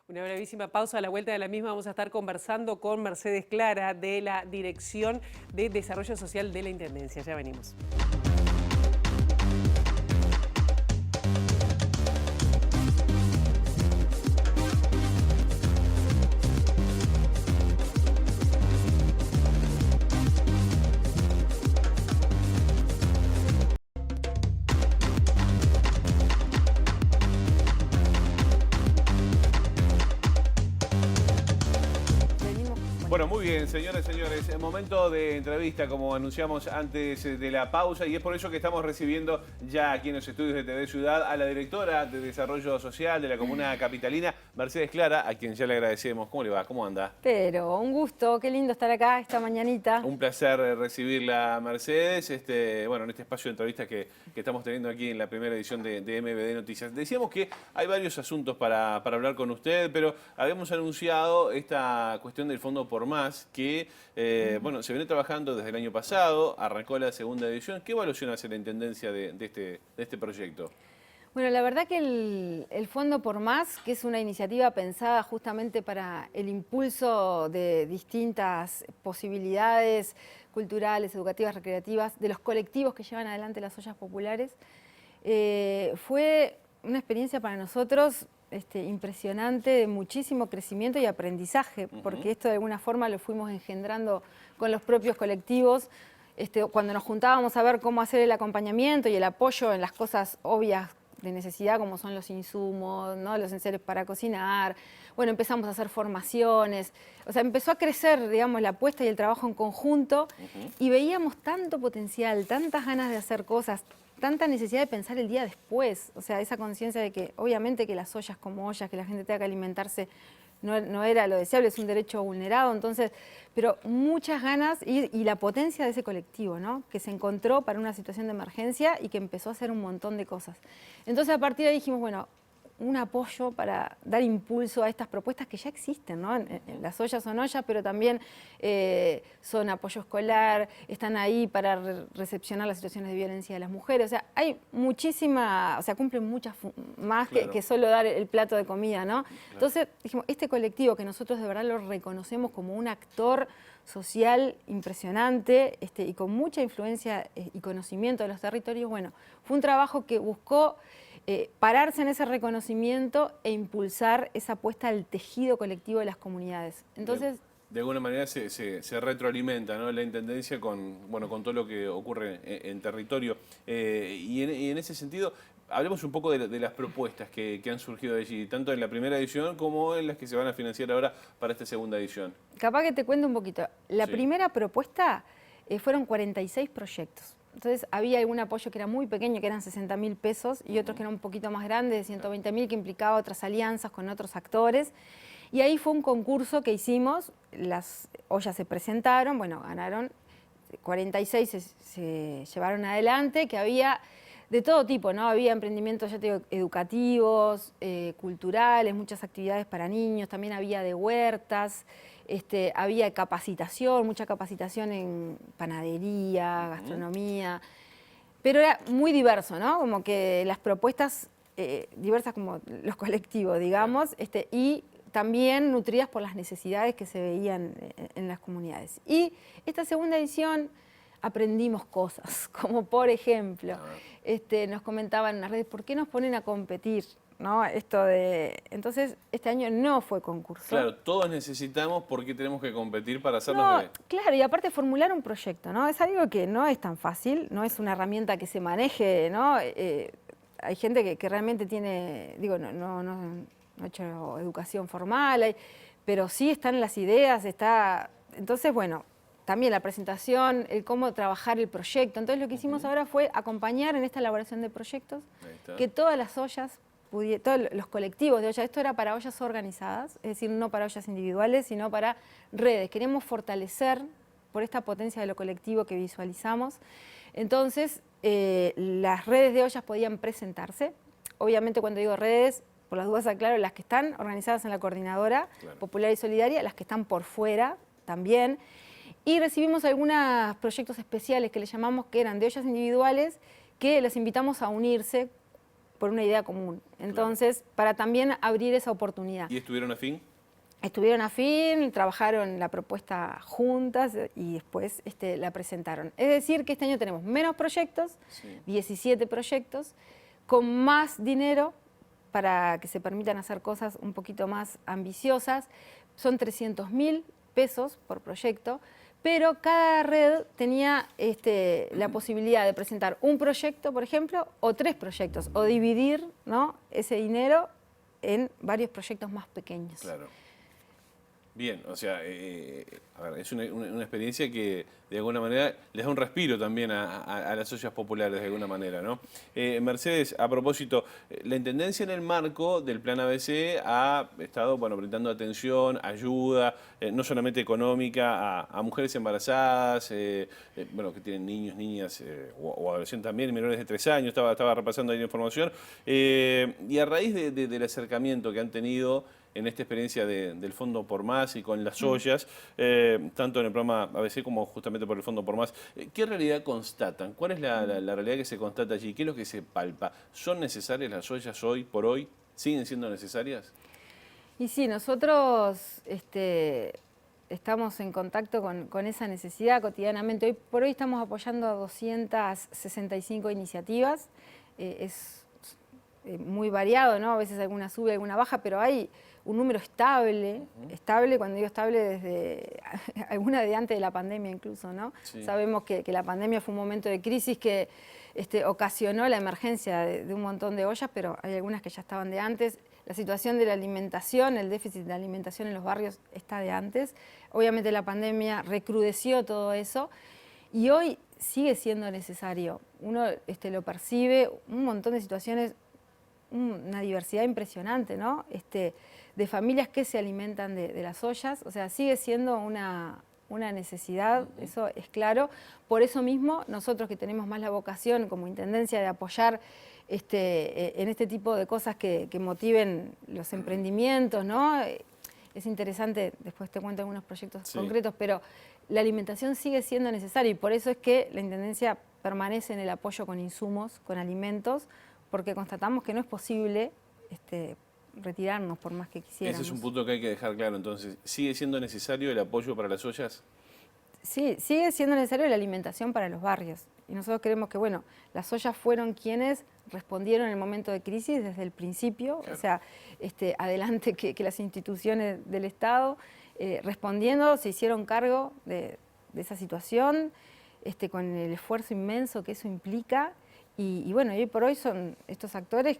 Speaker 1: Una brevísima pausa. A la vuelta de la misma vamos a estar conversando con Mercedes Clara de la Dirección de Desarrollo Social de la Intendencia. Ya venimos.
Speaker 2: Bueno, muy bien, señoras y señores, el momento de entrevista, como anunciamos antes de la pausa, y es por eso que estamos recibiendo ya aquí en los estudios de TV Ciudad a la directora de Desarrollo Social de la Comuna Capitalina, Mercedes Clara, a quien ya le agradecemos. ¿Cómo le va? ¿Cómo anda?
Speaker 16: Pero un gusto, qué lindo estar acá esta mañanita.
Speaker 2: Un placer recibirla, Mercedes, bueno, en este espacio de entrevistas que estamos teniendo aquí en la primera edición de MBD Noticias. Decíamos que hay varios asuntos para hablar con usted, pero habíamos anunciado esta cuestión del Fondo por Más, que bueno, se viene trabajando desde el año pasado, arrancó la segunda edición. ¿Qué evaluación hace la Intendencia de este proyecto?
Speaker 16: Bueno, la verdad que el Fondo por Más, que es una iniciativa pensada justamente para el impulso de distintas posibilidades culturales, educativas, recreativas, de los colectivos que llevan adelante las ollas populares, fue una experiencia para nosotros impresionante, de muchísimo crecimiento y aprendizaje, porque esto de alguna forma lo fuimos engendrando con los propios colectivos. Cuando nos juntábamos a ver cómo hacer el acompañamiento y el apoyo en las cosas obvias de necesidad, como son los insumos, ¿no? Los enseres para cocinar. Bueno, empezamos a hacer formaciones. O sea, empezó a crecer, digamos, la apuesta y el trabajo en conjunto, y veíamos tanto potencial, tantas ganas de hacer cosas, tanta necesidad de pensar el día después. O sea, esa conciencia de que obviamente que las ollas como ollas, que la gente tenga que alimentarse, no era lo deseable, es un derecho vulnerado. Entonces, pero muchas ganas y la potencia de ese colectivo, ¿no? Que se encontró para una situación de emergencia y que empezó a hacer un montón de cosas. Entonces, a partir de ahí dijimos, bueno, un apoyo para dar impulso a estas propuestas que ya existen, ¿no? Las ollas son ollas, pero también son apoyo escolar, están ahí para recepcionar las situaciones de violencia de las mujeres. O sea, hay muchísima, o sea, cumplen muchas más que solo dar el plato de comida, ¿no? Claro. Entonces dijimos, este colectivo que nosotros de verdad lo reconocemos como un actor social impresionante y con mucha influencia y conocimiento de los territorios, bueno, fue un trabajo que buscó pararse en ese reconocimiento e impulsar esa apuesta al tejido colectivo de las comunidades. Entonces,
Speaker 2: de alguna manera se retroalimenta, ¿no? La Intendencia con todo lo que ocurre en territorio. Y en ese sentido, hablemos un poco de las propuestas que han surgido de allí, tanto en la primera edición como en las que se van a financiar ahora para esta segunda edición.
Speaker 16: Capaz que te cuento un poquito. La primera propuesta fueron 46 proyectos. Entonces había algún apoyo que era muy pequeño, que eran 60.000 pesos, y otros que eran un poquito más grandes, de 120.000, que implicaba otras alianzas con otros actores. Y ahí fue un concurso que hicimos, las ollas se presentaron, bueno, ganaron 46, se llevaron adelante, que había de todo tipo, ¿no? Había emprendimientos, ya te digo, educativos, culturales, muchas actividades para niños, también había de huertas, había capacitación, mucha capacitación en panadería, gastronomía, pero era muy diverso, ¿no? Como que las propuestas diversas como los colectivos, digamos, y también nutridas por las necesidades que se veían en las comunidades. Y esta segunda edición aprendimos cosas, como por ejemplo, nos comentaban en las redes, ¿por qué nos ponen a competir? ¿No? Entonces, este año no fue concurso.
Speaker 2: Claro, todos necesitamos, ¿por qué tenemos que competir para hacernos de...?
Speaker 16: Claro, y aparte formular un proyecto, ¿no? Es algo que no es tan fácil, no es una herramienta que se maneje, ¿no? Hay gente que realmente tiene, digo, no ha hecho educación formal, pero sí están las ideas, Entonces, bueno, también la presentación, el cómo trabajar el proyecto. Entonces, lo que hicimos ahora fue acompañar en esta elaboración de proyectos, que todas las ollas, todos los colectivos de ollas, esto era para ollas organizadas, es decir, no para ollas individuales, sino para redes. Queremos fortalecer por esta potencia de lo colectivo que visualizamos. Entonces, las redes de ollas podían presentarse. Obviamente, cuando digo redes, por las dudas aclaro, las que están organizadas en la Coordinadora Popular y Solidaria, las que están por fuera también. Y recibimos algunos proyectos especiales que le llamamos, que eran de ollas individuales, que les invitamos a unirse por una idea común. Entonces, para también abrir esa oportunidad.
Speaker 2: ¿Y estuvieron afín?
Speaker 16: Estuvieron afín, trabajaron la propuesta juntas y después la presentaron. Es decir, que este año tenemos menos proyectos, 17 proyectos, con más dinero para que se permitan hacer cosas un poquito más ambiciosas. Son 300.000 pesos por proyecto, pero cada red tenía la posibilidad de presentar un proyecto, por ejemplo, o 3 proyectos, o dividir, ¿no?, ese dinero en varios proyectos más pequeños.
Speaker 2: Claro. Bien, o sea, a ver, es una experiencia que de alguna manera les da un respiro también a las ollas populares de alguna manera, ¿no? Mercedes, a propósito, la Intendencia en el marco del Plan ABC ha estado, bueno, brindando atención, ayuda, no solamente económica, a mujeres embarazadas, bueno, que tienen niños, niñas o adolescentes también, menores de 3 años, estaba repasando ahí la información, y a raíz del acercamiento que han tenido en esta experiencia del Fondo Por Más y con las ollas, tanto en el programa ABC como justamente por el Fondo Por Más, ¿qué realidad constatan? ¿Cuál es la realidad que se constata allí? ¿Qué es lo que se palpa? ¿Son necesarias las ollas hoy por hoy? ¿Siguen siendo necesarias?
Speaker 16: Y sí, nosotros estamos en contacto con esa necesidad cotidianamente. Hoy por hoy estamos apoyando a 265 iniciativas. Es muy variado, ¿no? A veces alguna sube, alguna baja, pero hay un número estable, cuando digo estable, desde alguna de antes de la pandemia incluso, ¿no? Sí. Sabemos que la pandemia fue un momento de crisis que ocasionó la emergencia de un montón de ollas, pero hay algunas que ya estaban de antes. La situación de la alimentación, el déficit de alimentación en los barrios está de antes. Obviamente la pandemia recrudeció todo eso y hoy sigue siendo necesario. Uno lo percibe, un montón de situaciones, una diversidad impresionante, ¿no? De familias que se alimentan de las ollas, o sea, sigue siendo una necesidad, eso es claro. Por eso mismo, nosotros que tenemos más la vocación como Intendencia de apoyar en este tipo de cosas que motiven los emprendimientos, ¿no? Es interesante, después te cuento algunos proyectos concretos, pero la alimentación sigue siendo necesaria y por eso es que la Intendencia permanece en el apoyo con insumos, con alimentos, porque constatamos que no es posible retirarnos por más que quisiéramos.
Speaker 2: Ese es un punto que hay que dejar claro, entonces. ¿Sigue siendo necesario el apoyo para las ollas?
Speaker 16: Sí, sigue siendo necesario la alimentación para los barrios. Y nosotros creemos que, bueno, las ollas fueron quienes respondieron en el momento de crisis desde el principio, claro. O sea, adelante que las instituciones del Estado, respondiendo, se hicieron cargo de esa situación, con el esfuerzo inmenso que eso implica. Y bueno, hoy por hoy son estos actores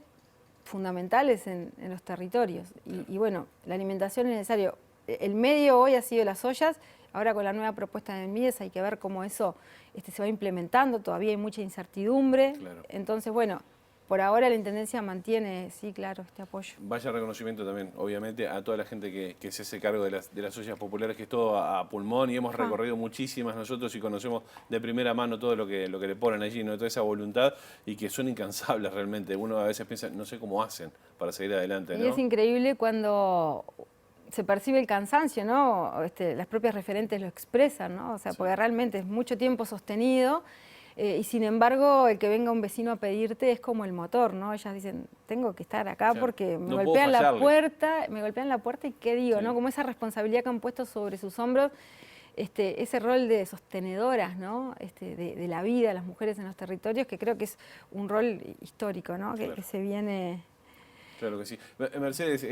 Speaker 16: fundamentales en los territorios. Y bueno, la alimentación es necesario. El medio hoy ha sido las ollas, ahora con la nueva propuesta de Mides hay que ver cómo eso se va implementando, todavía hay mucha incertidumbre. Claro. Entonces, bueno, por ahora la Intendencia mantiene, sí, claro, este apoyo.
Speaker 2: Vaya reconocimiento también, obviamente, a toda la gente que se hace cargo de las ollas populares, que es todo a pulmón, y hemos recorrido muchísimas nosotros y conocemos de primera mano todo lo que le ponen allí, ¿no? Toda esa voluntad, y que son incansables realmente. Uno a veces piensa, no sé cómo hacen para seguir adelante, ¿no?
Speaker 16: Y es increíble cuando se percibe el cansancio, ¿no? Las propias referentes lo expresan, ¿no? O sea, porque realmente es mucho tiempo sostenido. Y sin embargo, el que venga un vecino a pedirte es como el motor, ¿no? Ellas dicen, tengo que estar acá porque me golpean la puerta y ¿qué digo? ¿No? Como esa responsabilidad que han puesto sobre sus hombros, ese rol de sostenedoras, ¿no? De la vida, las mujeres en los territorios, que creo que es un rol histórico, ¿no? Claro. Que se viene...
Speaker 2: Claro que sí. Mercedes,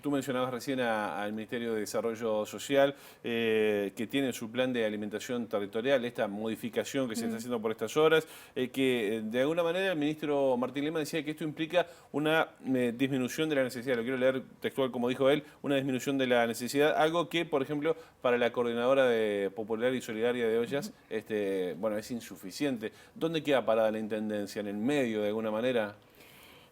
Speaker 2: tú mencionabas recién al Ministerio de Desarrollo Social, que tiene su plan de alimentación territorial, esta modificación que se está haciendo por estas horas, que de alguna manera el ministro Martín Lema decía que esto implica una disminución de la necesidad, lo quiero leer textual como dijo él, una disminución de la necesidad, algo que, por ejemplo, para la Coordinadora de Popular y Solidaria de Ollas, bueno, es insuficiente. ¿Dónde queda parada la Intendencia? ¿En el medio, de alguna manera?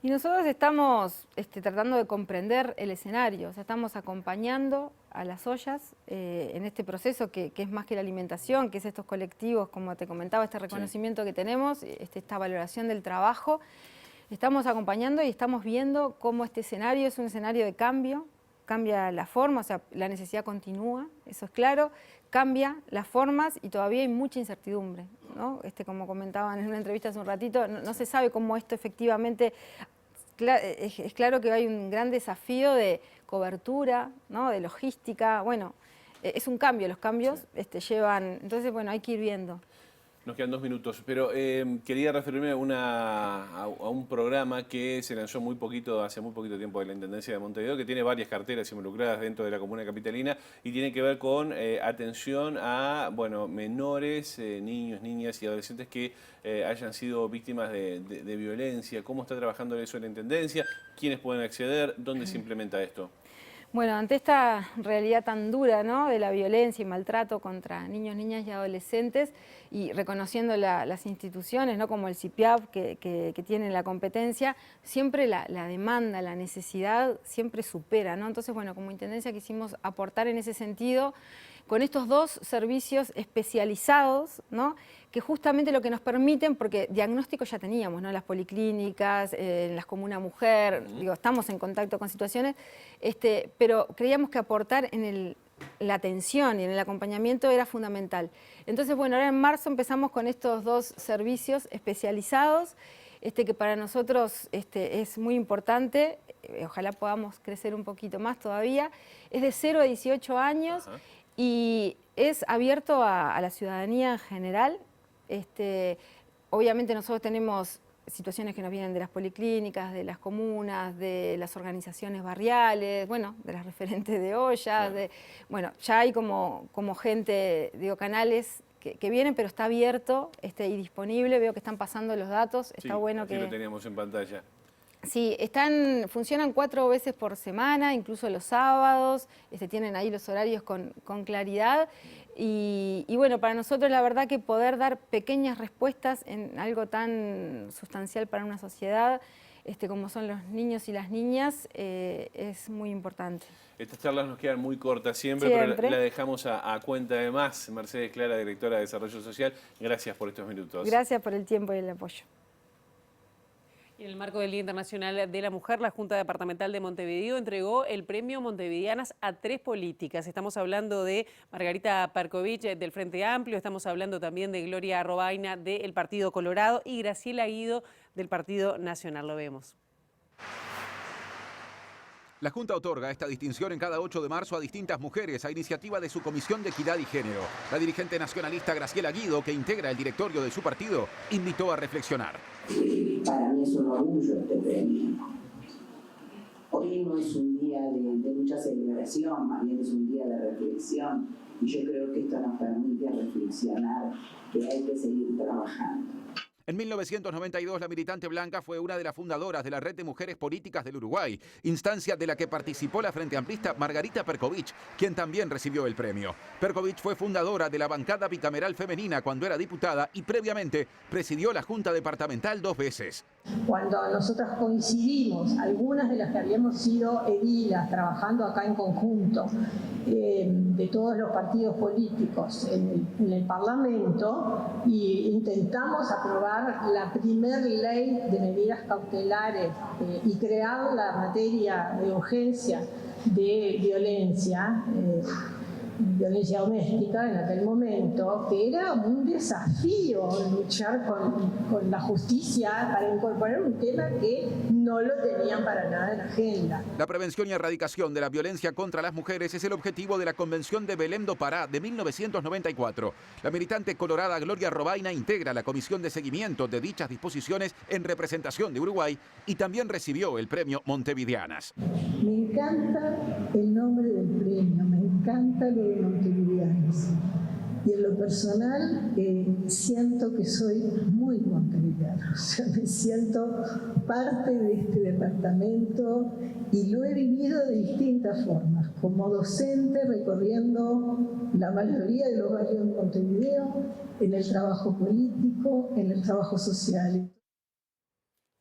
Speaker 16: Y nosotros estamos tratando de comprender el escenario, o sea, estamos acompañando a las ollas en este proceso que es más que la alimentación, que es estos colectivos, como te comentaba, este reconocimiento que tenemos, esta valoración del trabajo. Estamos acompañando y estamos viendo cómo este escenario es un escenario de cambio, cambia la forma, o sea, la necesidad continúa, eso es claro, cambia las formas y todavía hay mucha incertidumbre, ¿no? Como comentaban en una entrevista hace un ratito, no se sabe cómo esto efectivamente... Es claro que hay un gran desafío de cobertura, ¿no? De logística, bueno, es un cambio, los cambios llevan, entonces bueno, hay que ir viendo.
Speaker 2: Nos quedan 2 minutos, pero quería referirme a un programa que se lanzó hace muy poquito tiempo de la Intendencia de Montevideo, que tiene varias carteras involucradas dentro de la comuna capitalina y tiene que ver con atención a menores, niños, niñas y adolescentes que hayan sido víctimas de violencia. ¿Cómo está trabajando eso en la Intendencia? ¿Quiénes pueden acceder? ¿Dónde se implementa esto?
Speaker 16: Bueno, ante esta realidad tan dura, ¿no? De la violencia y maltrato contra niños, niñas y adolescentes, y reconociendo las instituciones, ¿no? Como el CIPIAP que tienen la competencia, siempre la demanda, la necesidad siempre supera, ¿no? Entonces, bueno, como Intendencia quisimos aportar en ese sentido con estos 2 servicios especializados, ¿no? Que justamente lo que nos permiten, porque diagnóstico ya teníamos, ¿no? Las policlínicas, en las comunas mujer, estamos en contacto con situaciones, pero creíamos que aportar en la atención y en el acompañamiento era fundamental. Entonces, bueno, ahora en marzo empezamos con estos 2 servicios especializados, que para nosotros es muy importante, ojalá podamos crecer un poquito más todavía, es de 0 a 18 años. Ajá. Y es abierto a la ciudadanía en general. Obviamente nosotros tenemos situaciones que nos vienen de las policlínicas, de las comunas, de las organizaciones barriales, bueno, de las referentes de ollas, bueno, ya hay como gente, digo, canales que vienen, pero está abierto y disponible. Veo que están pasando los datos, está bueno que...
Speaker 2: Sí, lo teníamos en pantalla.
Speaker 16: Sí, funcionan 4 veces por semana, incluso los sábados, tienen ahí los horarios con claridad. Y bueno, para nosotros la verdad que poder dar pequeñas respuestas en algo tan sustancial para una sociedad, como son los niños y las niñas, es muy importante.
Speaker 2: Estas charlas nos quedan muy cortas siempre. Pero la dejamos a cuenta de más. Mercedes Clara, directora de Desarrollo Social, gracias por estos minutos.
Speaker 16: Gracias por el tiempo y el apoyo.
Speaker 1: Y en el marco del Día Internacional de la Mujer, la Junta Departamental de Montevideo entregó el premio Montevideanas a 3 políticas. Estamos hablando de Margarita Perkovich del Frente Amplio, estamos hablando también de Gloria Robaina del Partido Colorado y Graciela Guido del Partido Nacional. Lo vemos.
Speaker 17: La Junta otorga esta distinción en cada 8 de marzo a distintas mujeres a iniciativa de su Comisión de Equidad y Género. La dirigente nacionalista Graciela Guido, que integra el directorio de su partido, invitó a reflexionar.
Speaker 18: Para mí es un orgullo este premio. Hoy no es un día de mucha celebración, más bien es un día de reflexión. Y yo creo que esto nos permite reflexionar que hay que seguir trabajando.
Speaker 17: En 1992, la militante blanca fue una de las fundadoras de la Red de Mujeres Políticas del Uruguay, instancia de la que participó la frente amplista Margarita Perkovich, quien también recibió el premio. Perkovich fue fundadora de la bancada bicameral femenina cuando era diputada y previamente presidió la Junta Departamental 2 veces.
Speaker 19: Cuando nosotras coincidimos, algunas de las que habíamos sido edilas trabajando acá en conjunto, de todos los partidos políticos en el Parlamento, y intentamos aprobar la primer ley de medidas cautelares y crear la materia de urgencia de violencia doméstica en aquel momento, que era un desafío luchar con la justicia para incorporar un tema que no lo tenían para nada en la agenda.
Speaker 17: La prevención y erradicación de la violencia contra las mujeres es el objetivo de la Convención de Belém do Pará de 1994. La militante colorada Gloria Robaina integra la comisión de seguimiento de dichas disposiciones en representación de Uruguay y también recibió el premio Montevideanas.
Speaker 19: Me encanta el nombre del premio, me encanta lo de Montevideanas. Y en lo personal siento que soy muy montevideana, o sea, me siento parte de este departamento y lo he vivido de distintas formas, como docente recorriendo la mayoría de los barrios de Montevideo, en el trabajo político, en el trabajo social.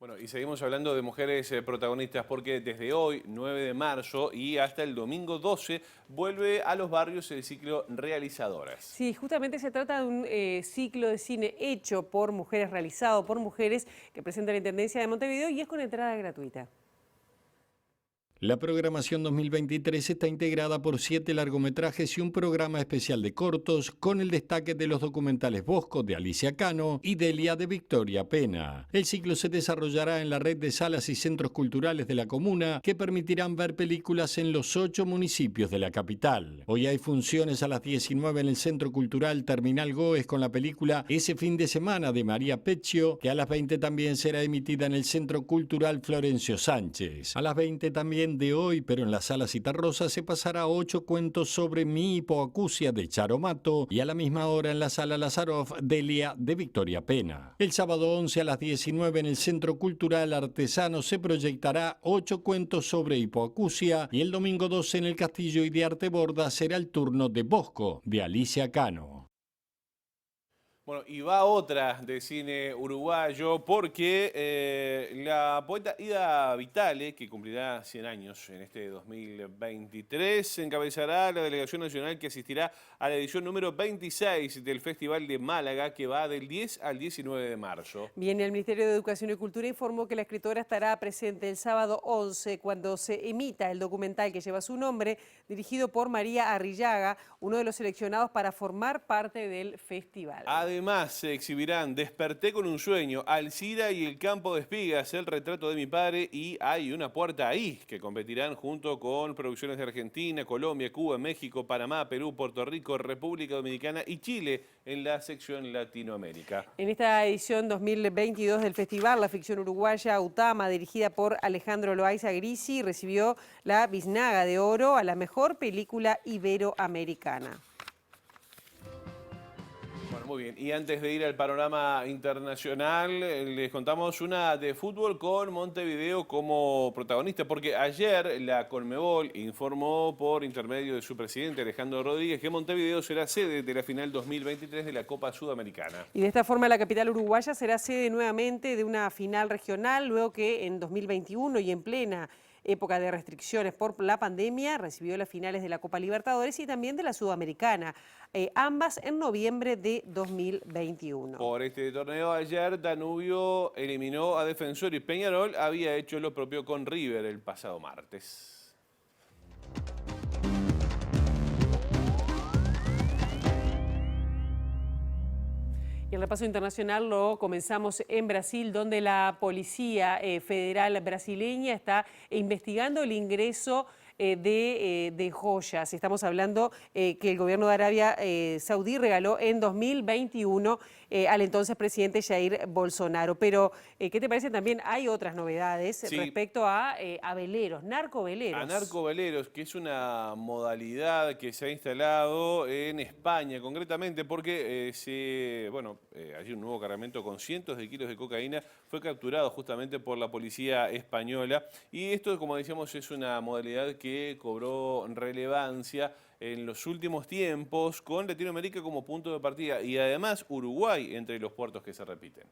Speaker 2: Bueno, y seguimos hablando de mujeres protagonistas porque desde hoy, 9 de marzo y hasta el domingo 12, vuelve a los barrios el ciclo Realizadoras.
Speaker 1: Sí, justamente se trata de un ciclo de cine hecho por mujeres, realizado por mujeres, que presenta la Intendencia de Montevideo y es con entrada gratuita.
Speaker 10: La programación 2023 está integrada por 7 largometrajes y un programa especial de cortos, con el destaque de los documentales Bosco, de Alicia Cano, y Delia, de Victoria Pena. El ciclo se desarrollará en la red de salas y centros culturales de la comuna, que permitirán ver películas en los 8 municipios de la capital. Hoy hay funciones a las 19 en el Centro Cultural Terminal Goes con la película Ese fin de semana, de María Peccio, que a las 20 también será emitida en el Centro Cultural Florencio Sánchez. A las 20 también de hoy, pero en la Sala Citarrosa, se pasará 8 cuentos sobre mi hipoacusia, de Charo Mato, y a la misma hora en la Sala Lazaroff, Delia, de Victoria Pena. El sábado 11 a las 19 en el Centro Cultural Artesano se proyectará 8 cuentos sobre hipoacusia, y el domingo 12 en el Castillo y de Arte Borda será el turno de Bosco, de Alicia Cano.
Speaker 2: Bueno, y va otra de cine uruguayo porque la poeta Ida Vitale, que cumplirá 100 años en este 2023, encabezará la delegación nacional que asistirá a la edición número 26 del Festival de Málaga, que va del 10 al 19 de marzo.
Speaker 1: Bien, el Ministerio de Educación y Cultura informó que la escritora estará presente el sábado 11 cuando se emita el documental que lleva su nombre, dirigido por María Arrillaga, uno de los seleccionados para formar parte del festival.
Speaker 2: Además, se exhibirán Desperté con un sueño, Alcira y el campo de espigas, El retrato de mi padre y Hay una puerta ahí, que competirán junto con producciones de Argentina, Colombia, Cuba, México, Panamá, Perú, Puerto Rico, República Dominicana y Chile en la sección Latinoamérica.
Speaker 1: En esta edición 2022 del festival, la ficción uruguaya Utama, dirigida por Alejandro Loaiza Grisi, recibió la Biznaga de Oro a la mejor película iberoamericana.
Speaker 2: Bueno, muy bien. Y antes de ir al panorama internacional, les contamos una de fútbol con Montevideo como protagonista, porque ayer la Conmebol informó por intermedio de su presidente Alejandro Rodríguez que Montevideo será sede de la final 2023 de la Copa Sudamericana.
Speaker 1: Y de esta forma la capital uruguaya será sede nuevamente de una final regional, luego que en 2021 y en plena época de restricciones por la pandemia, recibió las finales de la Copa Libertadores y también de la Sudamericana, ambas en noviembre de 2021.
Speaker 2: Por este torneo ayer Danubio eliminó a Defensor y Peñarol había hecho lo propio con River el pasado martes.
Speaker 1: Y el repaso internacional lo comenzamos en Brasil, donde la Policía Federal brasileña está investigando el ingreso de joyas. Estamos hablando que el gobierno de Arabia Saudí regaló en 2021 al entonces presidente Jair Bolsonaro. Pero, ¿qué te parece? También hay otras novedades respecto a veleros, narcoveleros.
Speaker 2: A narcoveleros, que es una modalidad que se ha instalado en España, concretamente porque allí un nuevo cargamento con cientos de kilos de cocaína fue capturado justamente por la policía española. Y esto, como decíamos, es una modalidad que cobró relevancia en los últimos tiempos, con Latinoamérica como punto de partida y además Uruguay entre los puertos que se repiten.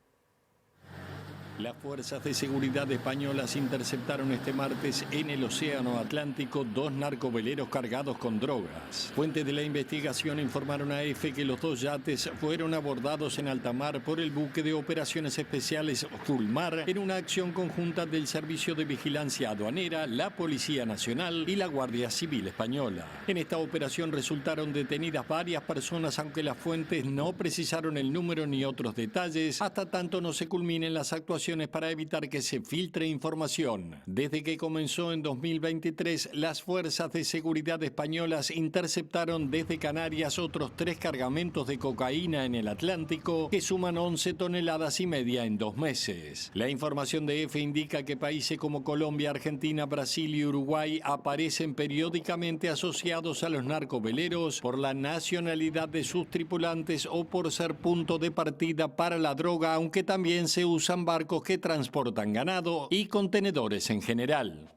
Speaker 10: Las fuerzas de seguridad españolas interceptaron este martes en el Océano Atlántico 2 narcoveleros cargados con drogas. Fuentes de la investigación informaron a EFE que los 2 yates fueron abordados en alta mar por el buque de operaciones especiales Fulmar en una acción conjunta del Servicio de Vigilancia Aduanera, la Policía Nacional y la Guardia Civil Española. En esta operación resultaron detenidas varias personas, aunque las fuentes no precisaron el número ni otros detalles, hasta tanto no se culminen las actuaciones para evitar que se filtre información. Desde que comenzó en 2023, las fuerzas de seguridad españolas interceptaron desde Canarias otros 3 cargamentos de cocaína en el Atlántico, que suman 11,5 toneladas en 2 meses. La información de EFE indica que países como Colombia, Argentina, Brasil y Uruguay aparecen periódicamente asociados a los narcoveleros por la nacionalidad de sus tripulantes o por ser punto de partida para la droga, aunque también se usan barcos que transportan ganado y contenedores en general.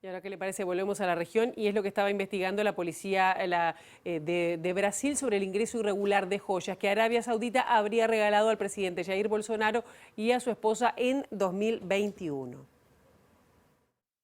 Speaker 1: Y ahora, ¿qué le parece? Volvemos a la región y es lo que estaba investigando la policía de Brasil sobre el ingreso irregular de joyas que Arabia Saudita habría regalado al presidente Jair Bolsonaro y a su esposa en 2021.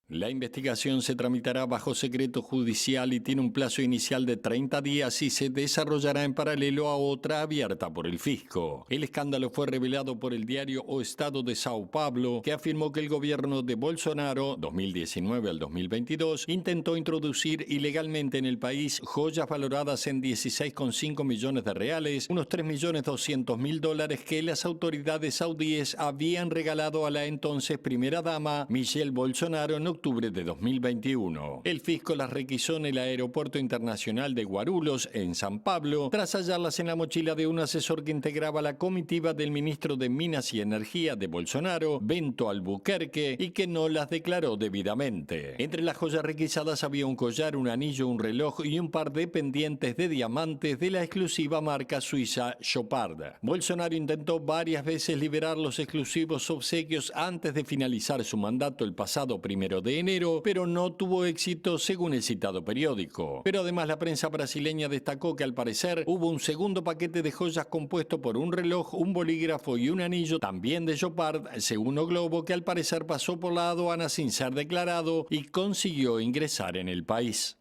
Speaker 10: La investigación se tramitará bajo secreto judicial y tiene un plazo inicial de 30 días y se desarrollará en paralelo a otra abierta por el fisco. El escándalo fue revelado por el diario O Estado de Sao Paulo, que afirmó que el gobierno de Bolsonaro, 2019 al 2022, intentó introducir ilegalmente en el país joyas valoradas en 16,5 millones de reales, unos 3.200.000 dólares que las autoridades saudíes habían regalado a la entonces primera dama, Michelle Bolsonaro, en octubre de 2021. El fisco las requisó en el aeropuerto internacional de Guarulhos, en San Pablo, tras hallarlas en la mochila de un asesor que integraba la comitiva del ministro de Minas y Energía de Bolsonaro, Bento Albuquerque, y que no las declaró debidamente. Entre las joyas requisadas había un collar, un anillo, un reloj y un par de pendientes de diamantes de la exclusiva marca suiza Chopard. Bolsonaro intentó varias veces liberar los exclusivos obsequios antes de finalizar su mandato el pasado 1 de enero, pero no tuvo éxito según el citado periódico. Pero además la prensa brasileña destacó que al parecer hubo un segundo paquete de joyas compuesto por un reloj, un bolígrafo y un anillo también de Chopard, según O Globo, que al parecer pasó por la aduana sin ser declarado y consiguió ingresar en el país.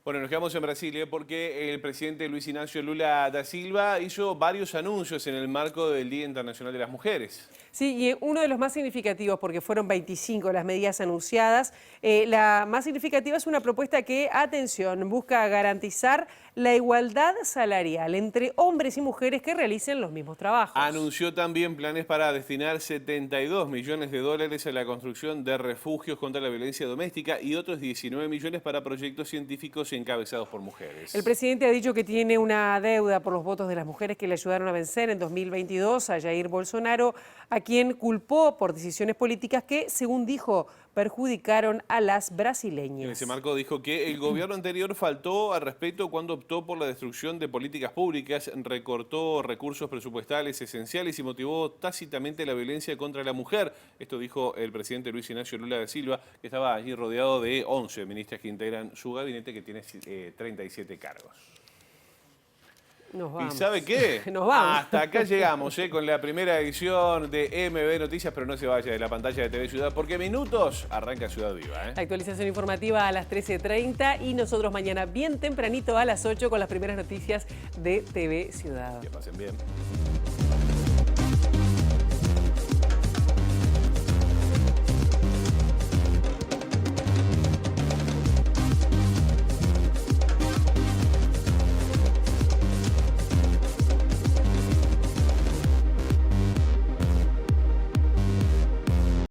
Speaker 2: Bueno, nos quedamos en Brasil porque el presidente Luis Ignacio Lula da Silva hizo varios anuncios en el marco del Día Internacional de las Mujeres.
Speaker 1: Sí, y uno de los más significativos, porque fueron 25 las medidas anunciadas, la más significativa es una propuesta que, atención, busca garantizar la igualdad salarial entre hombres y mujeres que realicen los mismos trabajos.
Speaker 2: Anunció también planes para destinar 72 millones de dólares a la construcción de refugios contra la violencia doméstica y otros 19 millones para proyectos científicos encabezados por mujeres.
Speaker 1: El presidente ha dicho que tiene una deuda por los votos de las mujeres que le ayudaron a vencer en 2022 a Jair Bolsonaro, a quien culpó por decisiones políticas que, según dijo, perjudicaron a las brasileñas.
Speaker 2: En ese marco dijo que el gobierno anterior faltó al respeto cuando optó por la destrucción de políticas públicas, recortó recursos presupuestales esenciales y motivó tácitamente la violencia contra la mujer. Esto dijo el presidente Luis Ignacio Lula da Silva, que estaba allí rodeado de 11 ministras que integran su gabinete, que tiene 37 cargos.
Speaker 1: Nos vamos.
Speaker 2: ¿Y sabe qué?
Speaker 1: Nos vamos.
Speaker 2: Hasta acá llegamos con la primera edición de MB Noticias, pero no se vaya de la pantalla de TV Ciudad, porque minutos arranca Ciudad Viva.
Speaker 1: La actualización informativa a las 13:30 y nosotros mañana bien tempranito a las 8 con las primeras noticias de TV Ciudad.
Speaker 2: Que pasen bien.